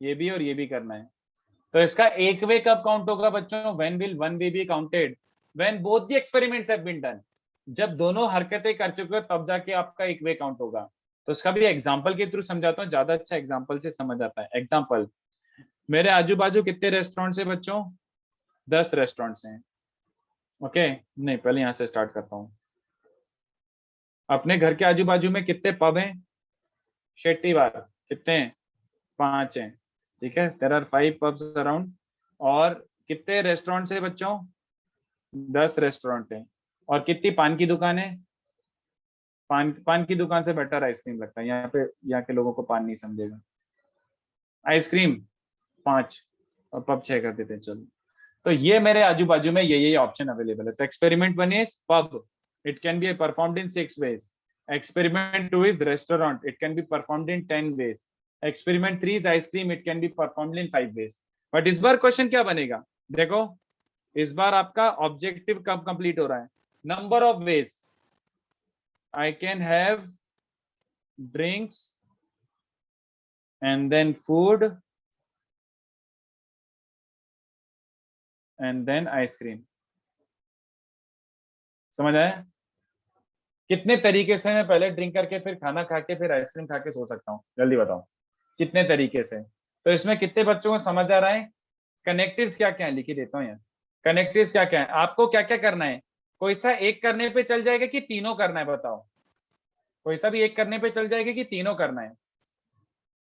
ये भी और ये भी करना है. तो इसका एक वे कब काउंट होगा बच्चों? When will one way be counted? When both the experiments have been done. जब दोनों हरकतें कर चुके हो तब जाके आपका एक वे काउंट होगा. तो इसका भी एग्जांपल के थ्रू समझाता हूँ, ज्यादा अच्छा एग्जांपल से समझ आता है. एग्जांपल, मेरे आजू बाजू कितने रेस्टोरेंट्स हैं बच्चों? 10 रेस्टोरेंट्स हैं. ओके, नहीं पहले यहां से स्टार्ट करता हूँ. अपने घर के आजू बाजू में कितने पब हैं? शेट्टी बार कितने हैं? 5 हैं. ठीक है, देयर आर 5 पब्स अराउंड. और कितने रेस्टोरेंट्स हैं बच्चों? 10 रेस्टोरेंट हैं. और कितनी पान की दुकान है? पान की दुकान से बेटर आइसक्रीम लगता है. यहाँ के लोगों को पान नहीं समझेगा. आइसक्रीम 5 और पब 6 कर देते हैं. चलो, तो ये मेरे आजू बाजू में ये ऑप्शन अवेलेबल है. तो experiment 1 is pub, it can be performed in 6 ways. Experiment 2 is restaurant, it can be performed in 10 ways. Experiment 3 is ice cream, it can be performed in 5 ways. But इस बार क्वेश्चन क्या बनेगा? देखो, इस बार आपका ऑब्जेक्टिव कब कंप्लीट हो रहा है? Number of veg. I can have drinks and then food and then ice cream. समझ आया? कितने तरीके से मैं पहले ड्रिंक करके फिर खाना खा के फिर आइसक्रीम खा के सो सकता हूँ? जल्दी बताओ कितने तरीके से. तो इसमें कितने बच्चों को समझ आ रहा है? कनेक्टिव्स क्या क्या है लिख ही देता हूँ यहाँ. कनेक्टिव्स क्या क्या है, आपको क्या क्या करना है? कोई सा एक करने पे चल जाएगा कि तीनों करना है? बताओ, कोई सा भी एक करने पे चल जाएगा कि तीनों करना है?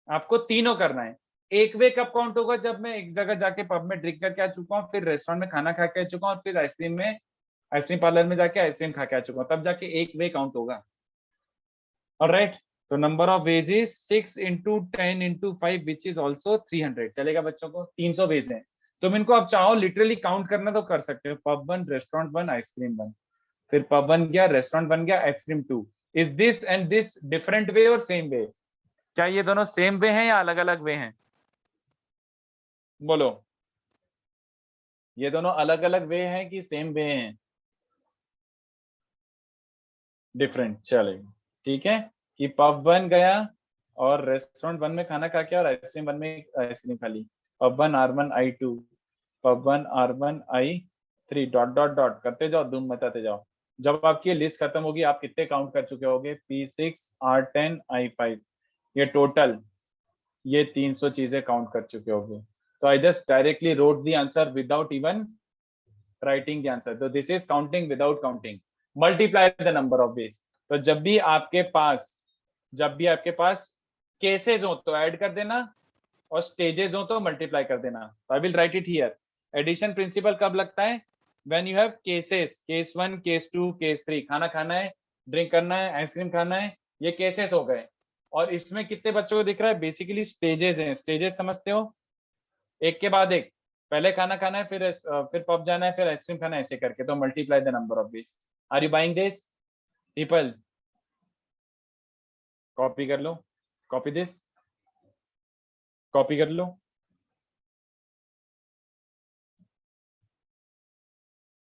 आपको तीनों करना है. एक वे कब काउंट होगा? जब मैं एक जगह जाके पब में ड्रिंक करके आ चुका हूँ, फिर रेस्टोरेंट में खाना खा के आ चुका हूँ, और फिर आइसक्रीम पार्लर में जाके आइसक्रीम खा के आ चुका हूँ, तब जाके एक वे काउंट होगा. ऑलराइट, तो number of veg is 6 × 10 × 5 which is also 300. चलेगा बच्चों को? 300 वेज है. तुम इनको आप चाहो लिटरली काउंट करना तो कर सकते हो. Pub 1, restaurant 1, ice cream 1. फिर पब 1 गया, रेस्टोरेंट 1 गया, ice cream 2. Is this and this different way और सेम वे? क्या ये दोनों सेम वे हैं या अलग अलग वे हैं? बोलो, ये दोनों अलग अलग वे हैं कि सेम वे हैं? डिफरेंट. चलेगा, ठीक है, कि पब 1 गया और रेस्टोरेंट 1 में खाना खा के और आइसक्रीम 1 में आइसक्रीम खा ली. Pub 1 R1 I2, pub 1 R1 I3 ... करते जाओ, धूम मचाते जाओ. जब आपकी लिस्ट खत्म होगी आप कितने काउंट कर चुके होगे, P6 R10 I5, ये टोटल ये 300 चीजें काउंट कर चुके होगे। तो I just directly wrote the answer without even writing the answer. तो this is counting without counting. Multiply the number of base. तो जब भी आपके पास केसेस हो तो ऐड कर देना और स्टेजेस हो तो मल्टीप्लाई कर देना। तो I will write it here. Addition principle कब लगता है? When you have cases, case 1, case 2, case 3। खाना खाना है, ड्रिंक करना है, आइसक्रीम खाना है, ये केसेस हो गए। और इसमें कितने बच्चों को दिख रहा है? बेसिकली स्टेजेस हैं। स्टेजेस समझते हो? एक के बाद एक, पहले खाना खाना है, फिर पब जाना है, फिर आइसक्रीम खाना है, ऐसे करके। तो multiply the number of this. Are you buying this people? Copy कर लो, कॉपी दिस, कॉपी कर लो।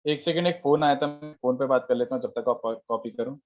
एक सेकंड, एक फोन आया था, मैं फोन पे बात कर लेता हूँ जब तक आप कॉपी करो।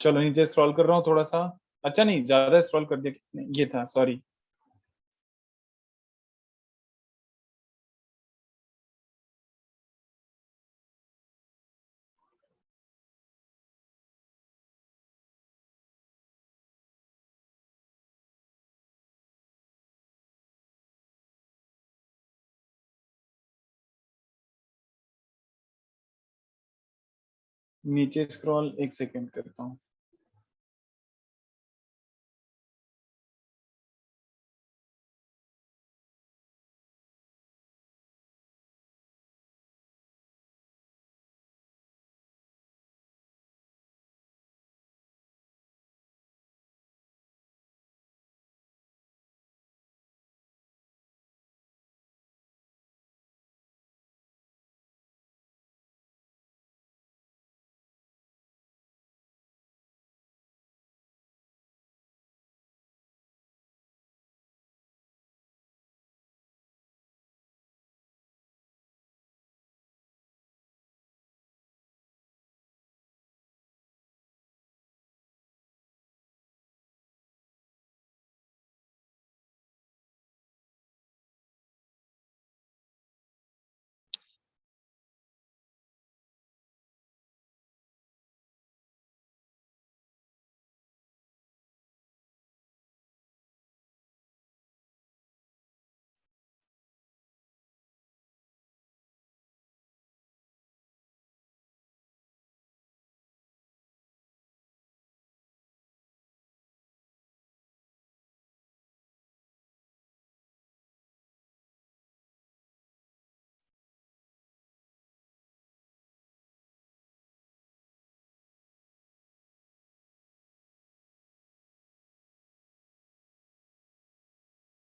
चलो नीचे स्क्रॉल कर रहा हूँ थोड़ा सा। अच्छा नहीं, ज्यादा स्क्रॉल कर दिया, कितने ये था, सॉरी। नीचे स्क्रॉल, एक सेकंड करता हूँ।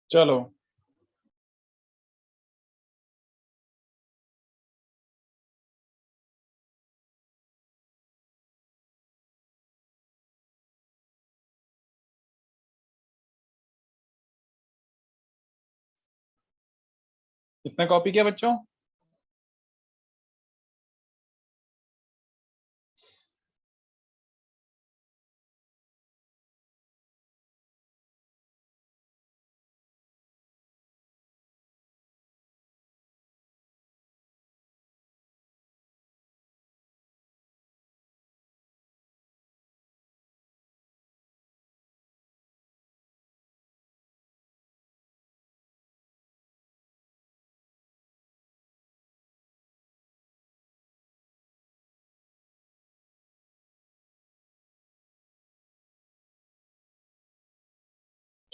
चलो कितना कॉपी किया बच्चों?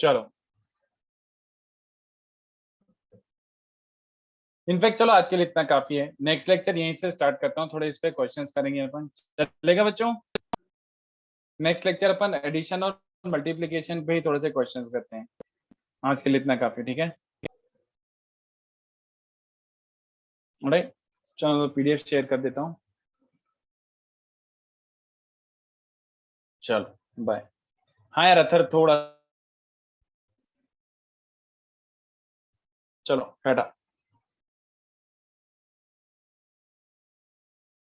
चलो इनफैक्ट चलो आज के लिए इतना काफी है, नेक्स्ट लेक्चर यहीं से स्टार्ट करता हूँ, थोड़े इस पे क्वेश्चंस करेंगे अपन, चलेगा बच्चों? नेक्स्ट लेक्चर अपन एडिशन और मल्टीप्लिकेशन पे ही थोड़े से क्वेश्चंस करते हैं, आज के लिए इतना काफी, ठीक है? राइट, चलो पीडीएफ शेयर कर देता हूँ, चलो बाय। हाँ यार अथर थोड़ा, चलो टाटा।